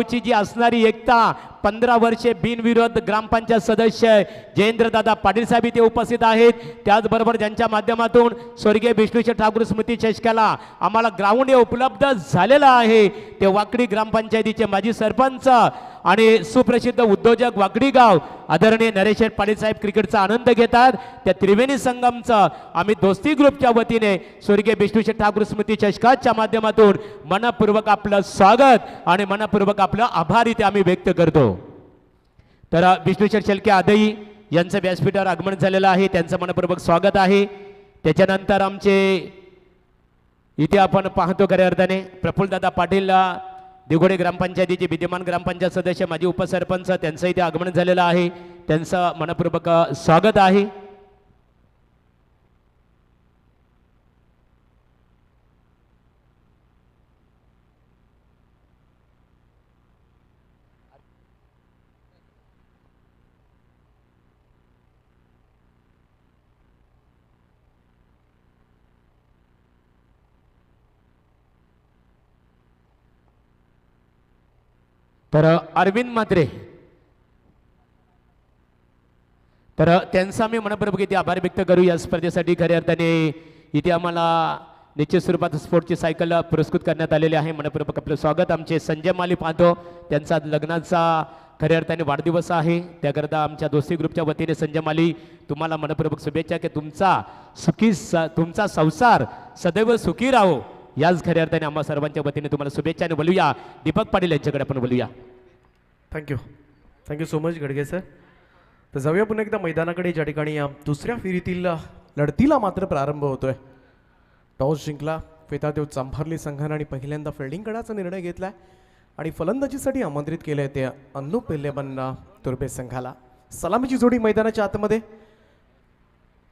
ची जी असणारी एकता 15 वर्षे बिनविरोध ग्रामपंचायत सदस्य जयेंद्रदादा पाटील साहेब इथे उपस्थित आहेत. त्याचबरोबर ज्यांच्या माध्यमातून स्वर्गीय विष्णुशेठ ठाकूर स्मृती चषकाला आम्हाला ग्राउंड उपलब्ध झालेला आहे ते वाकडी ग्रामपंचायतीचे माजी सरपंच आणि सुप्रसिद्ध उद्योजक वाकडी गाव आदरणीय नरेश पाटील साहेब क्रिकेटचा आनंद घेतात. त्या त्रिवेणी संगमचं आम्ही दोस्ती ग्रुपच्या वतीने स्वर्गीय विष्णुशेठ ठाकूर स्मृती चषकाच्या माध्यमातून मनपूर्वक आपलं स्वागत आणि मनपूर्वक आपलं आभार इथे आम्ही व्यक्त करतो. तर विष्णुशेठ शेळके आदई यांचं व्यासपीठावर आगमन झालेलं आहे, त्यांचं मनपूर्वक स्वागत आहे. त्याच्यानंतर आमचे इथे आपण पाहतो खऱ्या अर्थाने प्रफुल्लदादा पाटील दिघोडे ग्रामपंचायतीचे विद्यमान ग्रामपंचायत सदस्य माजी उपसरपंच त्यांचं इथे आगमन झालेलं आहे, त्यांचं मनपूर्वक स्वागत आहे. तर अरविंद म्हात्रे तर त्यांचा आम्ही मनपूर्वक इथे आभार व्यक्त करू. या स्पर्धेसाठी खऱ्या अर्थाने इथे आम्हाला निश्चित स्वरूपात स्पोर्टची सायकल पुरस्कृत करण्यात आलेली आहे. मनपूर्वक आपलं स्वागत. आमचे संजय माली पाहतो त्यांचा लग्नाचा खऱ्या अर्थाने वाढदिवस आहे, त्याकरता आमच्या दोस्ती ग्रुपच्या वतीने संजय माली तुम्हाला मनपूर्वक शुभेच्छा की तुमचा संसार सदैव सुखी राहो. याच खऱ्या अर्थाने आम्हा सर्वांच्या वतीने तुम्हाला शुभेच्छा आणि बोलूया दीपक पाटील यांच्याकडे आपण बोलूया. Thank you so much Gadge sir. तर जाऊया पुन्हा एकदा मैदानाकडे, ज्या ठिकाणी दुसऱ्या फेरीतील लढतीला मात्र प्रारंभ होतोय. टॉस जिंकला फेतादेव चांभारली संघाने आणि पहिल्यांदा फिल्डिंग करण्याचा निर्णय घेतलाय आणि फलंदाजीसाठी आमंत्रित केलंय ते अन्नू पेल्लेबन तुर्बे संघाला. सलामीची जोडी मैदानाच्या आतमध्ये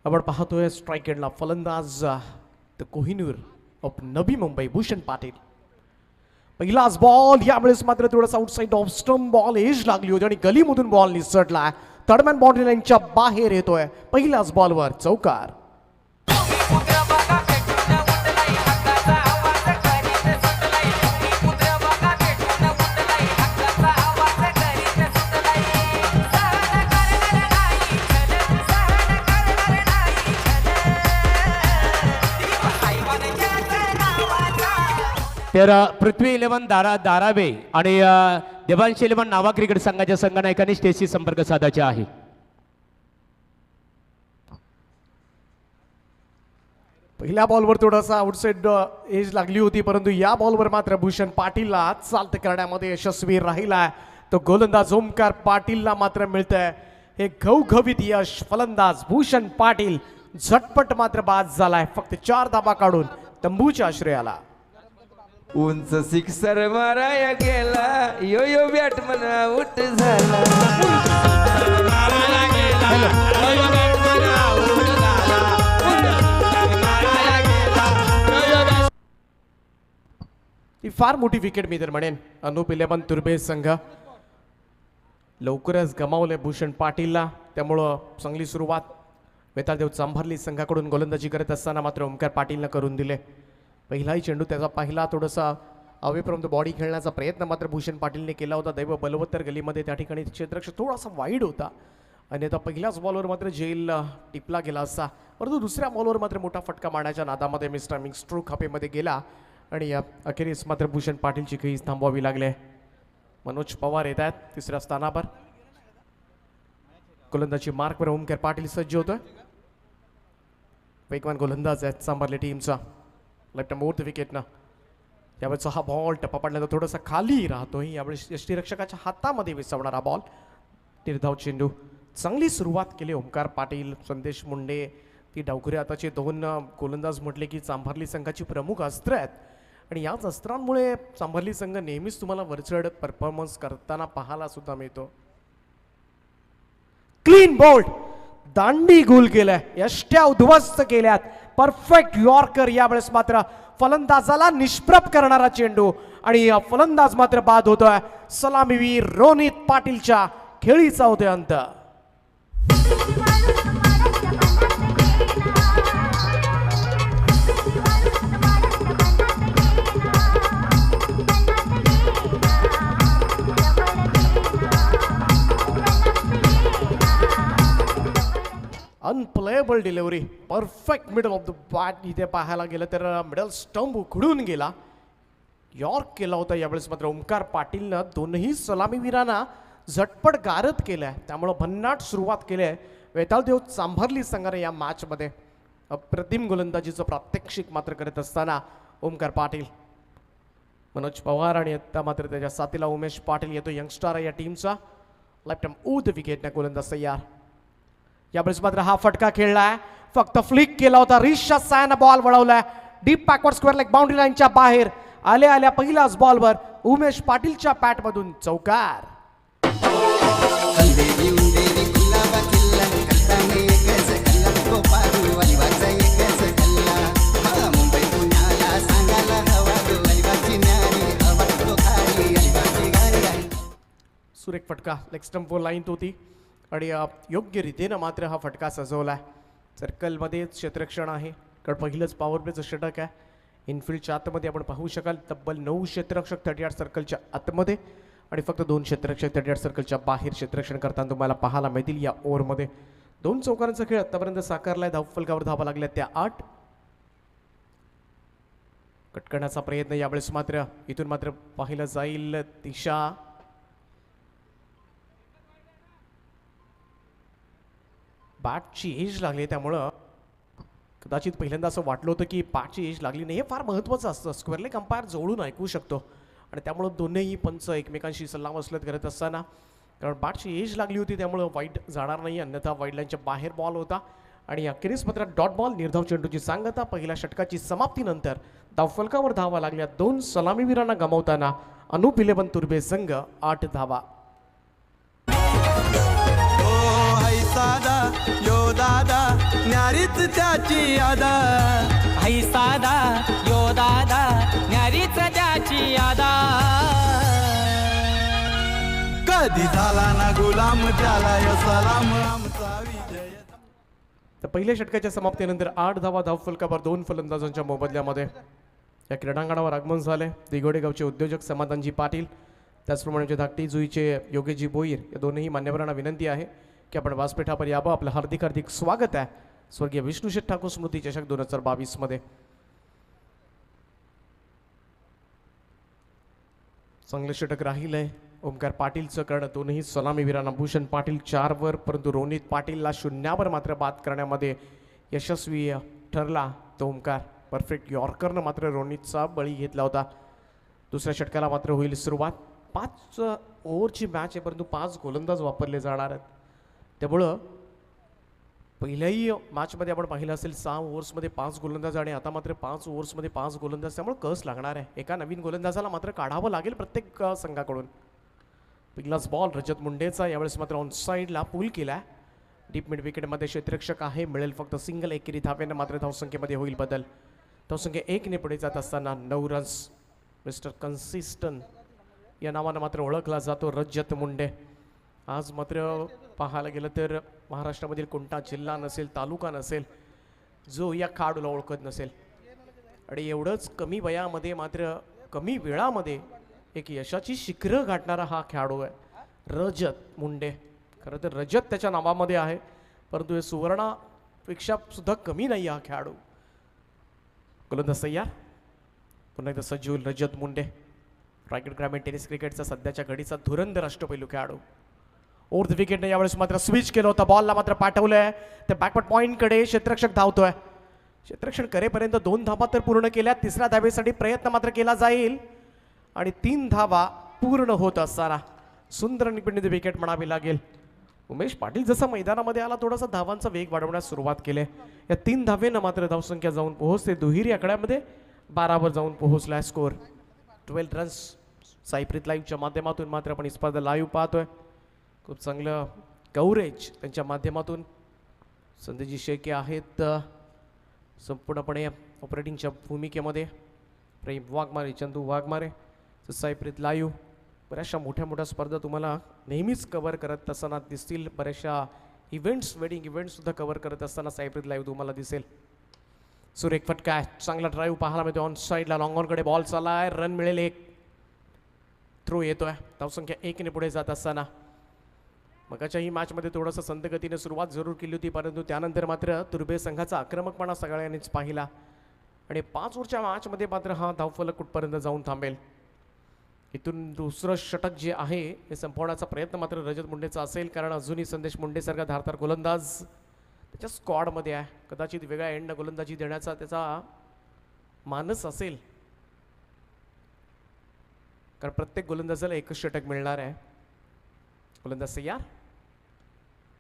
आपण पाहतोय. स्ट्राईक एंडला फलंदाज द कोहिनूर ऑफ नवी मुंबई भूषण पाटील. पहिलाच बॉल, यावेळेस मात्र थोडासा outside off stump ball edge लागली होती आणि गलीमधून बॉल निसटला. थर्डमॅन बाउंड्री लाईनच्या बाहेर येतोय. पहिल्याच बॉलवर चौकार. तर पृथ्वी 11 दारावे आणि देवांश 11 नावा क्रिकेट संघाच्या संघनायकांनी स्टेजशी संपर्क साधायचे आहे. पहिल्या बॉलवर थोडासा आउटसाइड एज लागली होती, परंतु या बॉलवर मात्र भूषण पाटीलला चालत करण्यामध्ये यशस्वी राहिला. तो गोलंदाज ओमकार पाटीलला मात्र मिळतंय हे घवघवीत यश. फलंदाज भूषण पाटील झटपट मात्र बाद झालाय, फक्त 4 धाबा काढून तंबूच्या आश्रयाला. उंच सिक्सर माराया गेला, यो यो बॅटमन आउट झाला. ही फार मोठी विकेट मी तर म्हणेन. अन्नू पेल्लेबन तुर्बे संघ लवकरच गमावले भूषण पाटीलला, त्यामुळं चांगली सुरुवात वेताळदेव चांभारली संघाकडून गोलंदाजी करत असताना मात्र ओमकार पाटीलनं करून दिले. पहिलाही चेंडू त्याचा पहिला थोडासा अवे फ्रॉम द बॉडी खेळण्याचा प्रयत्न मात्र भूषण पाटीलने केला होता. दैव बलवत्तर गलीमध्ये त्या ठिकाणी क्षेत्ररक्षक थोडासा वाईड होता आणि आता पहिल्याच बॉलवर मात्र जेल टिपला गेला असता, परंतु दुसऱ्या बॉलवर मात्र मोठा फटका मारण्याच्या नादामध्ये मिस्टर मिंग स्ट्रोक हपेमध्ये गेला आणि अखेरीस मात्र भूषण पाटीलची खेळी थांबवावी लागले. मनोज पवार येत आहेत तिसऱ्या स्थानावर. गोलंदाजी मार्कवर ओमकार पाटील सज्ज होतोय. वेगवान गोलंदाज आहेत सांभारले टीमचा. लेफ्ट मोर्थ विकेटनं यावेळेचा हा बॉल टप्पा पडल्याचा थोडासा खाली राहतोय. यावेळेस यष्टीरक्षकाच्या हातामध्ये विसवणारा बॉल. निर्धाव चेंडू. चांगली सुरुवात केली ओमकार पाटील, संदेश मुंडे ती डावखुरी हाताचे 2 गोलंदाज म्हटले की चांभारली संघाची प्रमुख अस्त्र आहेत आणि याच अस्त्रांमुळे चांभारली संघ नेहमीच तुम्हाला वरचढ परफॉर्मन्स करताना पाहायला सुद्धा मिळतो. क्लीन बोल्ड, दांडी गोल केलाय, यष्ट्या उद्ध्वस्त केल्यात. Perfect yorker. यावेळेस मात्र फलंदाजाला निष्प्रभ करणारा चेंडू आणि फलंदाज मात्र बाद होतोय. सलामीवीर रोनित पाटीलच्या खेळीचा होतोय अंत. Unplayable delivery, perfect middle of the bat इथे पाहायला गेलं तर मिडल स्टंप उखडून गेला. यॉर्क केला होता यावेळेस मात्र ओमकार पाटीलनं दोनही सलामीवीरांना झटपट गारद केलंय, त्यामुळं भन्नाट सुरुवात केली आहे वेताळदेव चांभारली संघाने या मॅचमध्ये. अप्रतिम गोलंदाजीचं प्रात्यक्षिक मात्र करत असताना ओमकार पाटील, मनोज पवार आणि आता मात्र त्याच्या साथीला उमेश पाटील येतो, यंगस्टार या टीमचा. लेफ्ट द विकेटने गोलंदाज तयार. यावेळेस मात्र हा फटका खेळलाय, फक्त फ्लिक केला होता. रिशा सायनं बॉल वळवलाय deep backward square leg boundary लाईनच्या बाहेर. आल्या पहिल्याच बॉलवर उमेश पाटीलच्या पॅटमधून चौकार. सुरेख फटका लेग स्टंपवर लाईन होती आणि योग्य रीतीनं मात्र हा फटका सजवलाय. सर्कलमध्ये क्षेत्ररक्षण आहे, कारण पहिलंच पॉवर प्लेचं षटक आहे. इनफिल्डच्या आतमध्ये आपण पाहू शकाल तब्बल 9 क्षेत्ररक्षक 38 सर्कलच्या आतमध्ये आणि फक्त 2 क्षेत्ररक्षक 38 सर्कलच्या बाहेर क्षेत्ररक्षण करताना तुम्हाला पाहायला मिळतील. या ओव्हरमध्ये 2 चौकारांचा खेळ आतापर्यंत साकारलाय. धावफलकावर धावा लागल्या त्या 8. कट करण्याचा प्रयत्न यावेळेस मात्र इथून मात्र पाहिलं जाईल. दिशा बॅटची एज लागली, त्यामुळं कदाचित पहिल्यांदा असं वाटलं होतं की बॅटची एज लागली नाही. हे फार महत्त्वाचं असतं, स्क्वेअरले कंपायर जवळून ऐकू शकतो आणि त्यामुळं दोन्ही पंच एकमेकांशी सल्लामसलत करत असताना, कारण बॅटची एज लागली होती त्यामुळं वाईट जाणार नाही, अन्यथा वाईट लाईनच्या बाहेर बॉल होता. आणि अखेरीस मात्र डॉट बॉल निर्धाव चेंडूची सांगता. पहिल्या षटकाची समाप्तीनंतर धावफलकावर धावा लागल्या 2 सलामीवीरांना गमावताना अनुप 11 तुर्बे संघ 8 धावा. सादा यो दादा न्यारीच त्याची आदा, आई सादा यो दादा न्यारीच त्याची आदा. कधी झाला ना गुलाम त्याला यो सलाम आमचा विजय. तर पहिल्या षटकाच्या समाप्तीनंतर 8 धावा धावफलकावर 2 फलंदाजांच्या मोबदल्यामध्ये या क्रीडांगणावर आगमन झाले. दिगोडे गावचे उद्योजक समाधानजी पाटील, त्याचप्रमाणे धाकटी जुईचे योगेशजी बोईर या दोनही मान्यवरांना विनंती आहे की आपण व्यासपीठावर यावं. आपलं हार्दिक हार्दिक स्वागत आहे स्वर्गीय विष्णुशेठ ठाकूर स्मृती चषक 2022 मध्ये. चांगले षटक राहिलंय ओमकार पाटीलचं, कारण दोनही सलामीवीरांना भूषण पाटील 4 वर, परंतु रोनित पाटीलला 0 वर मात्र बाद करण्यामध्ये यशस्वी ठरला तो ओमकार. परफेक्ट यॉर्करनं मात्र रोनितचा बळी घेतला होता. दुसऱ्या षटकाला मात्र होईल सुरुवात. 5 ओव्हरची मॅच आहे, परंतु 5 गोलंदाज वापरले जाणार आहेत. त्यामुळं पहिल्याही मॅचमध्ये आपण पाहिलं असेल 6 ओव्हर्समध्ये 5 गोलंदाज आणि आता मात्र 5 ओव्हर्समध्ये 5 गोलंदाज, त्यामुळे कस लागणार आहे. एका नवीन गोलंदाजाला मात्र काढावं लागेल प्रत्येक संघाकडून. पहिलाच बॉल रजत मुंडेचा, यावेळेस मात्र ऑन साईडला पूल केला. डीप मिड विकेटमध्ये क्षेत्ररक्षक आहे, मिळेल फक्त सिंगल. एकेरी धावेनं मात्र धावसंख्येमध्ये होईल बदल. धावसंख्या 1 ने पुढे जात असताना 9 रन्स. मिस्टर कन्सिस्टंट या नावानं मात्र ओळखला जातो रजत मुंडे. आज मात्र पाहायला गेलं तर महाराष्ट्रामधील कोणता जिल्हा नसेल, तालुका नसेल जो या खेळाडूला ओळखत नसेल. आणि एवढंच कमी वयामध्ये मात्र कमी वेळामध्ये एक यशाची शिखरं गाठणारा हा खेळाडू आहे रजत मुंडे. खरं तर रजत त्याच्या नावामध्ये आहे, परंतु हे सुवर्णापेक्षा सुद्धा कमी नाही हा खेळाडू. गोलंदाज तयार. पुन्हा एकदा सज्जू रजत मुंडे, रायगड ग्रामीण टेनिस क्रिकेटचा सध्याच्या घडीचा धुरंधर अष्टपैलू खेळाडू. ओव्हर द विकेटने यावेळेस मात्र स्विच केलं होतं, बॉलला मात्र पाठवलंय त्या बॅकवर्ड पॉईंटकडे. क्षेत्ररक्षक धावतोय, क्षेत्ररक्षण करेपर्यंत 2 धावा तर पूर्ण केल्या. 3ऱ्या धावेसाठी प्रयत्न मात्र केला जाईल आणि 3 धावा पूर्ण होत असताना सुंदर निपटणीचे विकेट म्हणावी लागेल. उमेश पाटील जसा मैदानामध्ये आला थोडासा धावांचा वेग वाढवण्यास सुरुवात केली. या 3 धावेनं मात्र धावसंख्या जाऊन पोहोचते दुहेरी आकड्यामध्ये 12 वर जाऊन पोहोचलाय. Score 12 runs. साईप्रीत लाईव्हच्या माध्यमातून मात्र आपण ही स्पर्धा लाईव्ह पाहतोय. खूप चांगलं कव्हरेज त्यांच्या माध्यमातून. संदेजी शेके आहेत संपूर्णपणे ऑपरेटिंगच्या भूमिकेमध्ये. प्रेम वाघमारे, चंदू वाघमारे. साईप्रीत लाईव्ह बऱ्याचशा मोठ्या स्पर्धा तुम्हाला नेहमीच कव्हर करत असताना दिसतील. बऱ्याचशा इव्हेंट्स, वेडिंग इव्हेंट्ससुद्धा कव्हर करत असताना साईप्रीत लाईव्ह तुम्हाला दिसेल. सुरेख फटका आहे, चांगला ड्राईव्ह पाहायला मिळतो. ऑन साईडला लॉंग ऑनकडे बॉल चाललाय, रन मिळेल. 1 थ्रो येतोय. धावसंख्या 1 ने पुढे जात असताना मगाच्याही मॅचमध्ये थोडंसं संथगतीने सुरुवात जरूर केली होती, परंतु त्यानंतर मात्र तुर्भे संघाचा आक्रमकपणा सगळ्यांनीच पाहिला आणि 5 ओव्हरच्या मॅचमध्ये मात्र हा धावफलक कुठपर्यंत जाऊन थांबेल. इथून दुसरं षटक जे आहे हे संपवण्याचा प्रयत्न मात्र रजत मुंडेचा असेल, कारण अजूनही संदेश मुंडेसारखा धारदार गोलंदाज त्याच्या स्क्वॉडमध्ये आहे. कदाचित वेगळ्या एंडनं गोलंदाजी देण्याचा त्याचा मानस असेल, कारण प्रत्येक गोलंदाजाला एकच षटक मिळणार आहे. गोलंदाज तयार.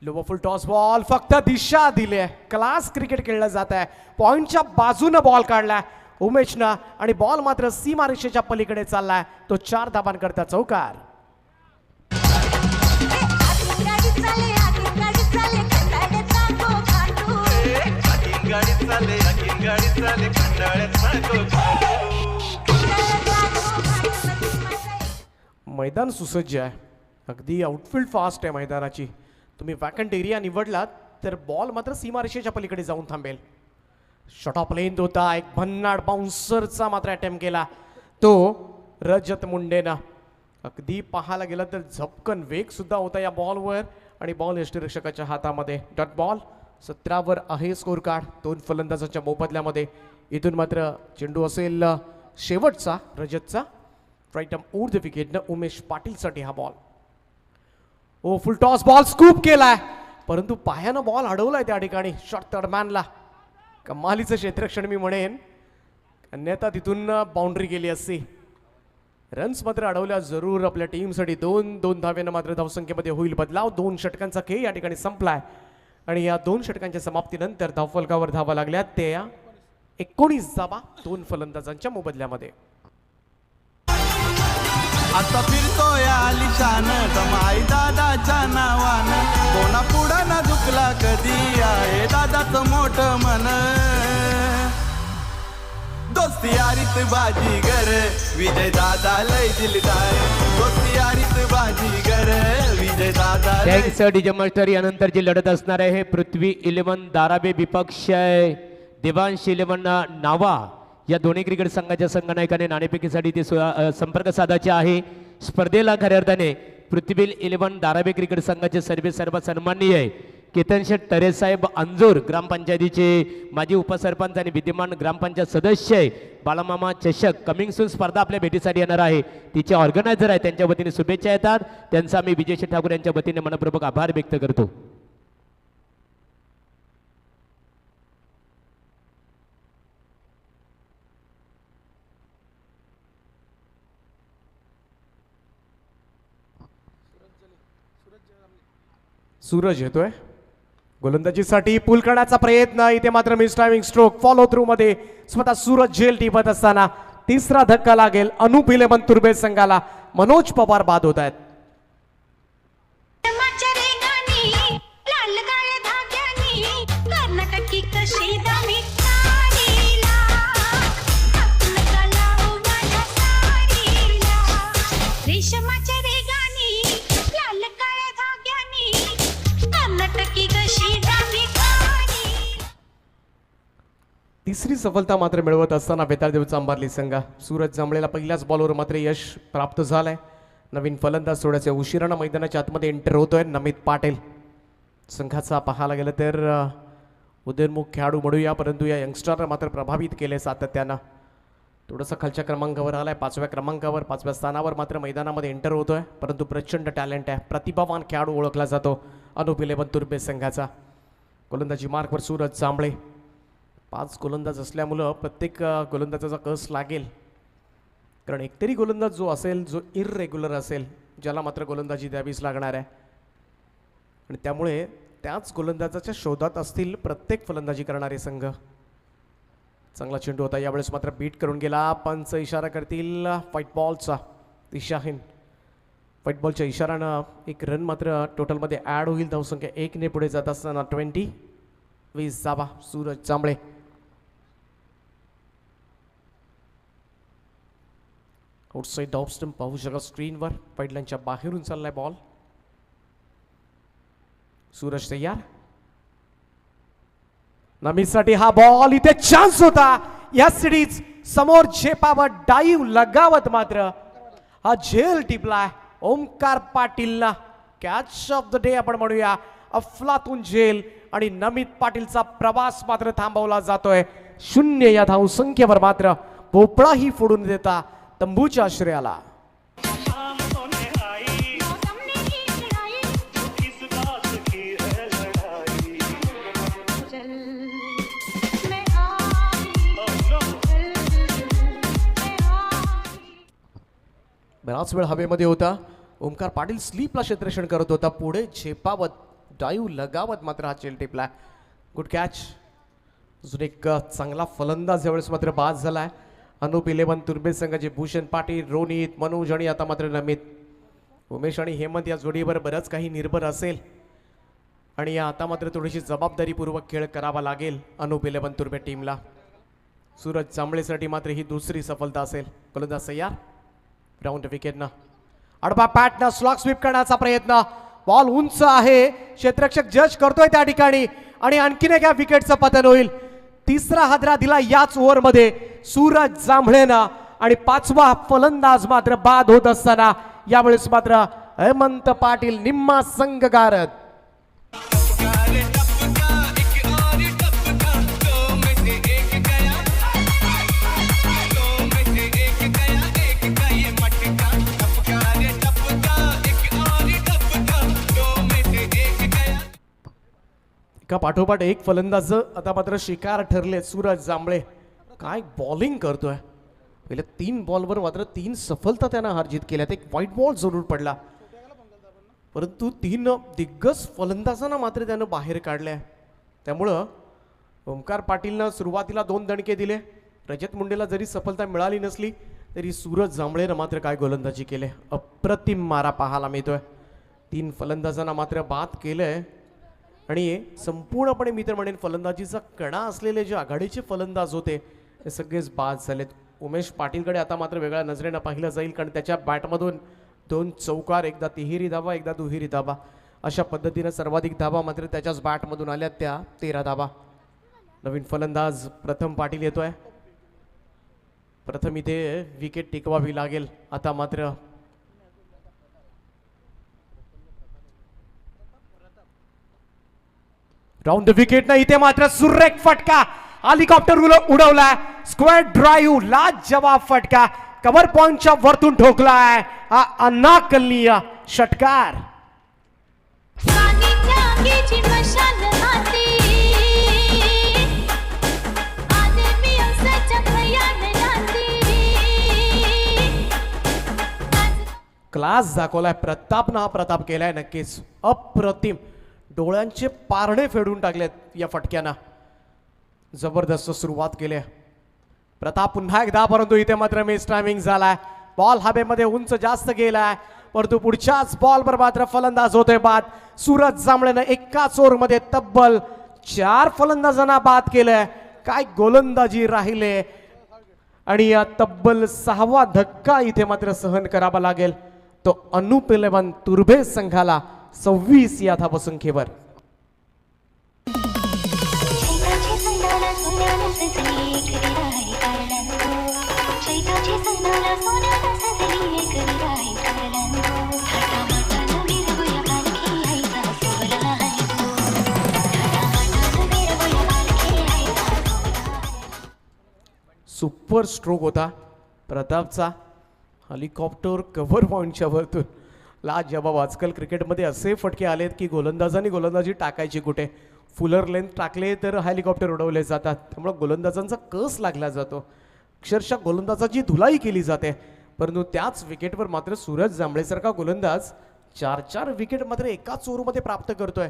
लो फुल टॉस बॉल, फक्त दिशा दिली आहे. क्लास क्रिकेट खेळलं जात आहे. पॉइंटच्या बाजूनं बॉल काढलाय उमेशनं आणि बॉल मात्र सीमारेषेच्या पलीकडे चाललाय. तो 4 धाबांकरता चौकार. मैदान सुसज्ज आहे, अगदी आउटफील्ड फास्ट आहे मैदानाची. तुम्ही वॅकंट एरिया निवडलात तर बॉल मात्र सीमारेषेच्या पलीकडे जाऊन थांबेल. शॉट ऑफ लेंथ होता, एक भन्नाट बाउन्सरचा मात्र अटेम्प्ट केला तो रजत मुंडेनं. अगदी पाहायला गेलं तर झपकन वेग सुद्धा होता या बॉलवर आणि बॉल यष्टीरक्षकाच्या हातामध्ये. Dot ball. 17 वर आहे स्कोर कार्ड 2 फलंदाजांच्या मोबदल्यामध्ये. इथून मात्र चेंडू असेल शेवटचा रजतचा. राईट आर्म ओव्हर द विकेटनं उमेश पाटीलसाठी हा बॉल. ओ फुल टॉस बॉल स्कूप केलाय, परंतु पायानं बॉल अडवलाय त्या ठिकाणी शॉट तडमॅनला. कमालीचं क्षेत्ररक्षण मी म्हणेन, अन्यथा तिथून बाउंड्री गेली असती. रन्स मात्र अडवल्या जरूर आपल्या टीमसाठी. 2 धाव्यानं मात्र धावसंख्येमध्ये होईल बदलाव. 2 षटकांचा खेळ या ठिकाणी संपलाय आणि या 2 षटकांच्या समाप्तीनंतर धावफलकावर धावा लागल्या ते 19 धावा 2 फलंदाजांच्या मोबदल्यामध्ये. आता फिरतोय आलिशान कमाई दादाच्या नावानं. कोणा पुढं न दुखला कधी आहे दादाचं मोठं मन. दोस्ती यारीत बाजीगर विजय दादा लय दिलदार. दोस्ती यारीत बाजीगर विजय दादा लय. Thanks DJ master. यानंतर जी लढत असणार आहे हे पृथ्वी 11 धारावी विपक्ष देवांश 11 नावा या दोन्ही क्रिकेट संघाच्या संघनायकाने नाणेफेकीसाठी ते संपर्क साधायचे आहे. स्पर्धेला खऱ्या अर्थाने पृथ्वी 11 धारावी क्रिकेट संघाचे सर्व सन्माननीय केतन शेठ तरेसाहेब अंजूर ग्रामपंचायतीचे माजी उपसरपंच आणि विद्यमान ग्रामपंचायत सदस्य बाळामामा चषक कमिंग सून स्पर्धा आपल्या भेटीसाठी येणार आहे. तिचे ऑर्गनायझर आहे, त्यांच्या वतीने शुभेच्छा येतात. त्यांचा मी विजय शेठ ठाकूर यांच्या वतीने मनपूर्वक आभार व्यक्त करतो. सूरज येतोय गोलंदाजीसाठी. पूल करण्याचा प्रयत्न, इथे मात्र miss timing stroke follow through मध्ये स्वतः सूरज झेल टिपत असताना 3रा धक्का लागेल. अनूप 11 तुर्भे संघाला. मनोज पवार बाद होत आहेत. तिसरी सफलता मात्र मिळवत असताना बेताळदेवचा अंबारली संघ. सूरज जांभळेला पहिल्याच बॉलवर मात्र यश प्राप्त झालंय. नवीन फलंदाज थोड्याच्या उशिरानं मैदानाच्या आतमध्ये एंटर होतोय नमित पाटील. संघाचा पाहायला गेलं तर उदयोन्मुख खेळाडू म्हणूया, परंतु या यंगस्टरला मात्र प्रभावित केले सातत्यानं. थोडंसं खालच्या क्रमांकावर आलाय, 5व्या क्रमांकावर 5व्या स्थानावर मात्र मैदानामध्ये एंटर होतोय, परंतु प्रचंड टॅलेंट आहे. प्रतिभावान खेळाडू ओळखला जातो अनूप 11 तुर्भे संघाचा. गोलंदाजी मार्कवर सूरज जांभळे. 5 गोलंदाज असल्यामुळं प्रत्येक गोलंदाजाचा कस लागेल, कारण एकतरी गोलंदाज जो असेल जो इररेग्युलर असेल ज्याला मात्र गोलंदाजी द्यावीच लागणार आहे आणि त्यामुळे त्याच गोलंदाजाच्या शोधात असतील प्रत्येक फलंदाजी करणारे संघ. चांगला चेंडू होता यावेळेस मात्र बीट करून गेला. पंच इशारा करतील व्हाईट बॉलचा दिशाहीन. व्हाईट बॉलच्या इशारानं एक रन मात्र टोटलमध्ये ॲड होईल. धावसंख्या 1 ने पुढे जात असताना 20 धावा सूरज जांभळे. आउटसाइड ऑफ स्टंप पाहू शका स्क्रीनवर. पाईडलाईनच्या बाहेरून चाललाय बॉल. सूरज तयार. नमीसाठी हा बॉल. इथे चान्स होता या सिरीज समोर झेपावर डाईव्ह लगावत मात्र हा झेल टिपलाय ओमकार पाटीलला. कॅच ऑफ द डे आपण म्हणूया. अफलातून झेल आणि नमित पाटीलचा प्रवास मात्र थांबवला जातोय. 0 या धावसंख्येवर मात्र भोपळाही फोडून देता तंबूच्या आश्रयाला. बराच वेळ हवेमध्ये होता. ओमकार पाटील स्लीपला क्षेत्ररक्षण करत होता. पुढे झेपावत डाईव्ह लगावत मात्र हा चेल टिपला. Good catch. अजून एक चांगला फलंदाज यावेळेस मात्र बाद झालाय. अनुप 11 तुर्बे संघाचे भूषण पाटील, रोनित, मनोज आणि आता मात्र नमित. उमेश आणि हेमंत या जोडीवर बरंच काही निर्भर असेल आणि आता मात्र थोडीशी जबाबदारीपूर्वक खेळ करावा लागेल अनुप 11 तुर्बे टीमला. सूरज जांभळेसाठी मात्र ही दुसरी सफलता असेल. गोलंदाज तयार. राऊंड विकेटनं आडवा पॅटनं स्लॉग स्वीप करण्याचा प्रयत्न. बॉल उंच आहे. क्षेत्ररक्षक जज करतोय त्या ठिकाणी आणि आणखीन एका विकेटचं पतन होईल. तिसरा हादरा दिला याच ओव्हरमध्ये सूरज जांभळेनं आणि 5वा फलंदाज मात्र बाद होत असताना यावेळेस मात्र हेमंत पाटील निम्मा संघ गारद. एका पाठोपाठ एक फलंदाज आता मात्र शिकार ठरले. सूरज जांभळे काय बॉलिंग करतोय. पहिले 3 बॉलवर मात्र 3 सफलता त्यानं हारजीत केल्यात. एक व्हाईट बॉल जरूर पडला परंतु 3 दिग्गज फलंदाजांना मात्र त्यानं बाहेर काढल्या. त्यामुळं ओमकार पाटीलनं सुरुवातीला 2 दणके दिले. रजत मुंडेला जरी सफलता मिळाली नसली तरी सूरज जांभळेनं मात्र काय गोलंदाजी केले. अप्रतिम मारा पाहायला मिळतोय. 3 फलंदाजांना मात्र बाद केलंय आणि संपूर्णपणे मी तर म्हणेन फलंदाजीचा कणा असलेले जे आघाडीचे फलंदाज होते ते सगळेच बाद झालेत. उमेश पाटीलकडे आता मात्र वेगळ्या नजरेनं पाहिलं जाईल कारण त्याच्या बॅटमधून 2 चौकार, एकदा तिहेरी धाबा, एकदा दुहेरी धाबा अशा पद्धतीनं सर्वाधिक धाबा मात्र त्याच्याच बॅटमधून आल्या. त्या 13 धाबा. नवीन फलंदाज प्रथम पाटील येतोय. प्रथम इथे विकेट टिकवावी लागेल. आता मात्र राऊंड विकेट ना इथे मात्र सुरेख फटका. हेलिकॉप्टर उडवलाय. स्क्वेअर ड्राईव्ह लाजवाब फटका. कव्हर पॉइंटच्या वरतून ठोकलाय. हा अनाकलनीय षटकार. क्लास दाखवलाय प्रतापनं. हा प्रताप केलाय नक्कीच अप्रतिम. डोळ्यांचे पारणे फेडून टाकलेत या फटक्यानं. जबरदस्त सुरुवात केली प्रताप पुन्हा एकदा परंतु इथे मात्र मिस टायमिंग झालाय. बॉल हवेमध्ये उंच जास्त गेलाय परंतु पुढच्याच बॉलवर मात्र फलंदाज होते बाद. सूरज जांभळेनं एकाच ओव्हरमध्ये तब्बल 4 फलंदाजांना बाद केलंय. काय गोलंदाजी राहिले आणि या तब्बल 6वा धक्का इथे मात्र सहन करावा लागेल तो अनुप 11 तुर्भे संघाला 26 या धावसंख्येवर. सुपर स्ट्रोक होता प्रतापचा. हेलिकॉप्टर कव्हर पॉइंटच्या वरतून लाजवाब. आजकाल क्रिकेटमध्ये असे फटके आलेत की गोलंदाजांनी गोलंदाजी टाकायची कुठे. फुलर लेंथ टाकले तर हेलिकॉप्टर उडवले जातात. त्यामुळे गोलंदाजांचा कस लागला जातो. अक्षरशः गोलंदाजाची धुलाई केली जाते. परंतु त्याच विकेटवर मात्र सूरज जांभळेसारखा गोलंदाज 4 विकेट मात्र एकाच ओव्हरमध्ये प्राप्त करतोय.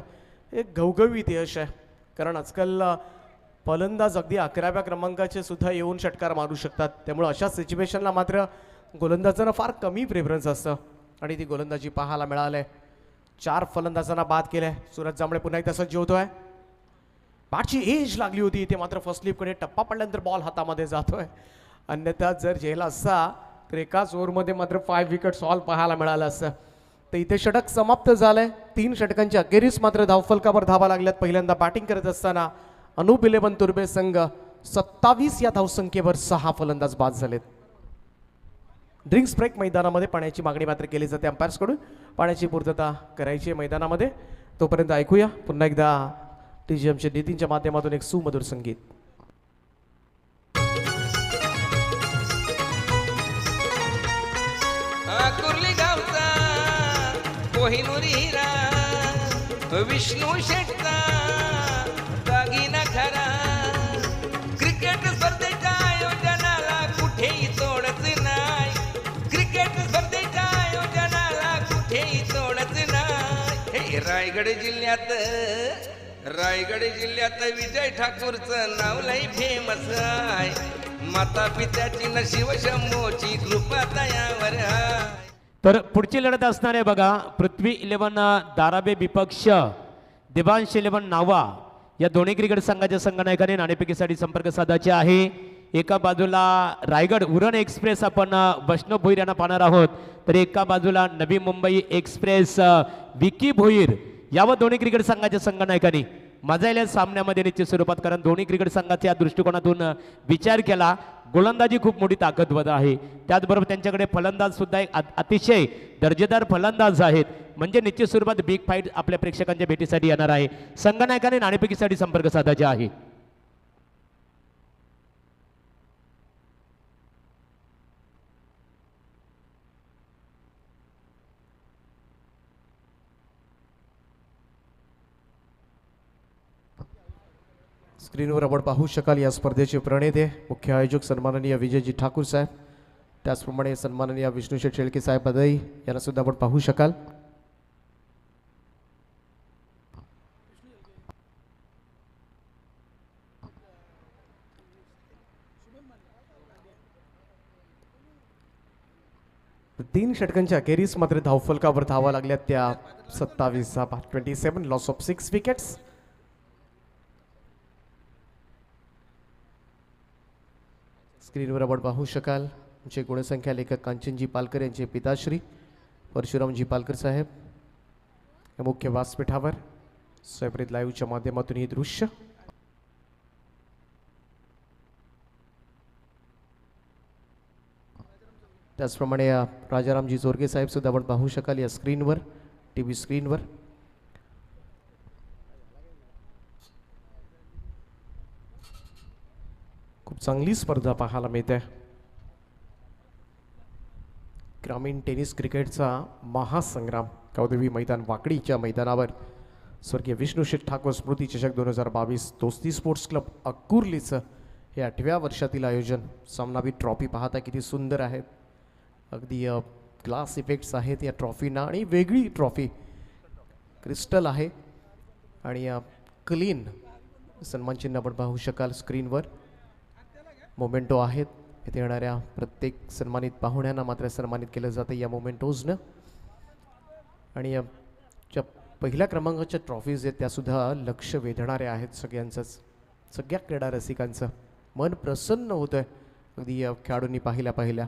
एक घवघवीत यश आहे कारण आजकाल फलंदाज अगदी 11व्या क्रमांकाचे सुद्धा येऊन षटकार मारू शकतात. त्यामुळे अशा सिच्युएशनला मात्र गोलंदाजांना फार कमी प्रेफरन्स असतं आणि ती गोलंदाजी पाहायला मिळालंय. 4 फलंदाजांना बाद केलंय. सूरज जांभळे पुन्हा एकदा सज्ज होतोय. बॅटची एज लागली होती इथे मात्र फर्स्ट स्लिपकडे टप्पा पडल्यानंतर बॉल हातामध्ये जातोय. अन्यथा जर झेल असता तर एकाच ओव्हरमध्ये मात्र 5 विकेट्स ऑल पाहायला मिळालं असतं. तर इथे षटक समाप्त झालंय. 3 षटकांच्या अखेरीस मात्र धावफलकावर धावा लागल्यात. पहिल्यांदा बॅटिंग करत असताना अनुप 11 तुर्बे संघ 27 या धावसंख्येवर 6 फलंदाज बाद झालेत. ड्रिंक्स ब्रेक मैदानामध्ये पाण्याची मागणी मात्र केली जाते अंपायर्सकडून. पाण्याची पूर्तता करायची आहे मैदानामध्ये. तोपर्यंत ऐकूया पुन्हा एकदा TGMच्या नितीनच्या माध्यमातून एक सुमधुर संगीत. कुर्ली गावचा कोहिनुरी हिरा विष्णू शेटचा दागिना खरा क्रिकेट स्पर्धेच्या आयोजनाला कुठेही तोडच नाही. क्रिकेट स्पर्धेच्या आयोजनाला कुठेही तोडच नाही. हे रायगड जिल्ह्यात विजय ठाकूरचं नाव लई फेमस आहे. माता पित्याची न शिवशंभोची कृपा तयावर आहे. तर पुढची लढत असणार आहे बघा. पृथ्वी 11 दाराबे विपक्ष देवांश 11 नावा या दोन्ही क्रिकेट संघाच्या संघनायकाने नाणेफेकीसाठी संपर्क साधायचे आहे. एका बाजूला रायगड उरण एक्सप्रेस आपण वैष्णव भोईर यांना पाहणार आहोत, तर एका बाजूला नवी मुंबई एक्सप्रेस विकी भोईर. यावर दोन्ही क्रिकेट संघाच्या संघनायकांनी मजा येईल सामन्यामध्ये निश्चित स्वरूपात, कारण दोन्ही क्रिकेट संघाच्या दृष्टिकोनातून विचार केला. गोलंदाजी खूप मोठी ताकदवर आहे, त्याचबरोबर त्यांच्याकडे फलंदाज सुद्धा एक अतिशय दर्जेदार फलंदाज आहेत. म्हणजे निश्चित स्वरूपात बिग फाईट आपल्या प्रेक्षकांच्या भेटीसाठी येणार आहे. संघनायकाने नाणेफेकीसाठी संपर्क साधायचे आहे. स्क्रीनवर आपण पाहू शकाल या स्पर्धेचे प्रणेते मुख्य आयोजक सन्माननीय विजयजी ठाकूर साहेब, त्याचप्रमाणे सन्माननीय विष्णू शेठ शेळके साहेब पदई यांना सुद्धा आपण पाहू शकाल. तीन षटकांच्या अखेरीस मात्र धावफलकावर धावा लागल्या त्या 27 लॉस ऑफ 6 विकेट्स. स्क्रीनवर आपण पाहू शकाल जे गुणसंख्या लेखक कांचनजी पालकर यांचे पिताश्री परशुरामजी पालकर साहेब या मुख्य व्यासपीठावर सेपरेट लाईव्हच्या माध्यमातून हे दृश्य. त्याचप्रमाणे राजारामजी जोरगे साहेब सुद्धा आपण पाहू शकाल या स्क्रीनवर, TV स्क्रीनवर. खूप चांगली स्पर्धा पाहायला मिळते. ग्रामीण टेनिस क्रिकेटचा महासंग्राम कौदेवी मैदान वाकडीच्या मैदानावर स्वर्गीय विष्णू शेठ ठाकूर स्मृती चषक 2022 दोस्ती स्पोर्ट्स क्लब अकुर्लीचं हे 8व्या वर्षातील आयोजन. सामनावी ट्रॉफी पाहता किती सुंदर आहेत, अगदी ग्लास इफेक्ट्स आहेत या ट्रॉफीना आणि वेगळी ट्रॉफी क्रिस्टल आहे आणि क्लीन सन्मान चिन्ह आपण पाहू शकाल स्क्रीनवर. मोमेंटो आहेत, इथे येणाऱ्या प्रत्येक सन्मानित पाहुण्यांना मात्र सन्मानित केलं जातं या मोमेंटोजनं. आणि ज्या पहिल्या क्रमांकाच्या ट्रॉफीज आहेत त्यासुद्धा लक्ष वेधणाऱ्या आहेत सगळ्यांचंच, सगळ्या क्रीडा रसिकांचं मन प्रसन्न होतं आहे अगदी खेळाडूंनी पाहिल्या.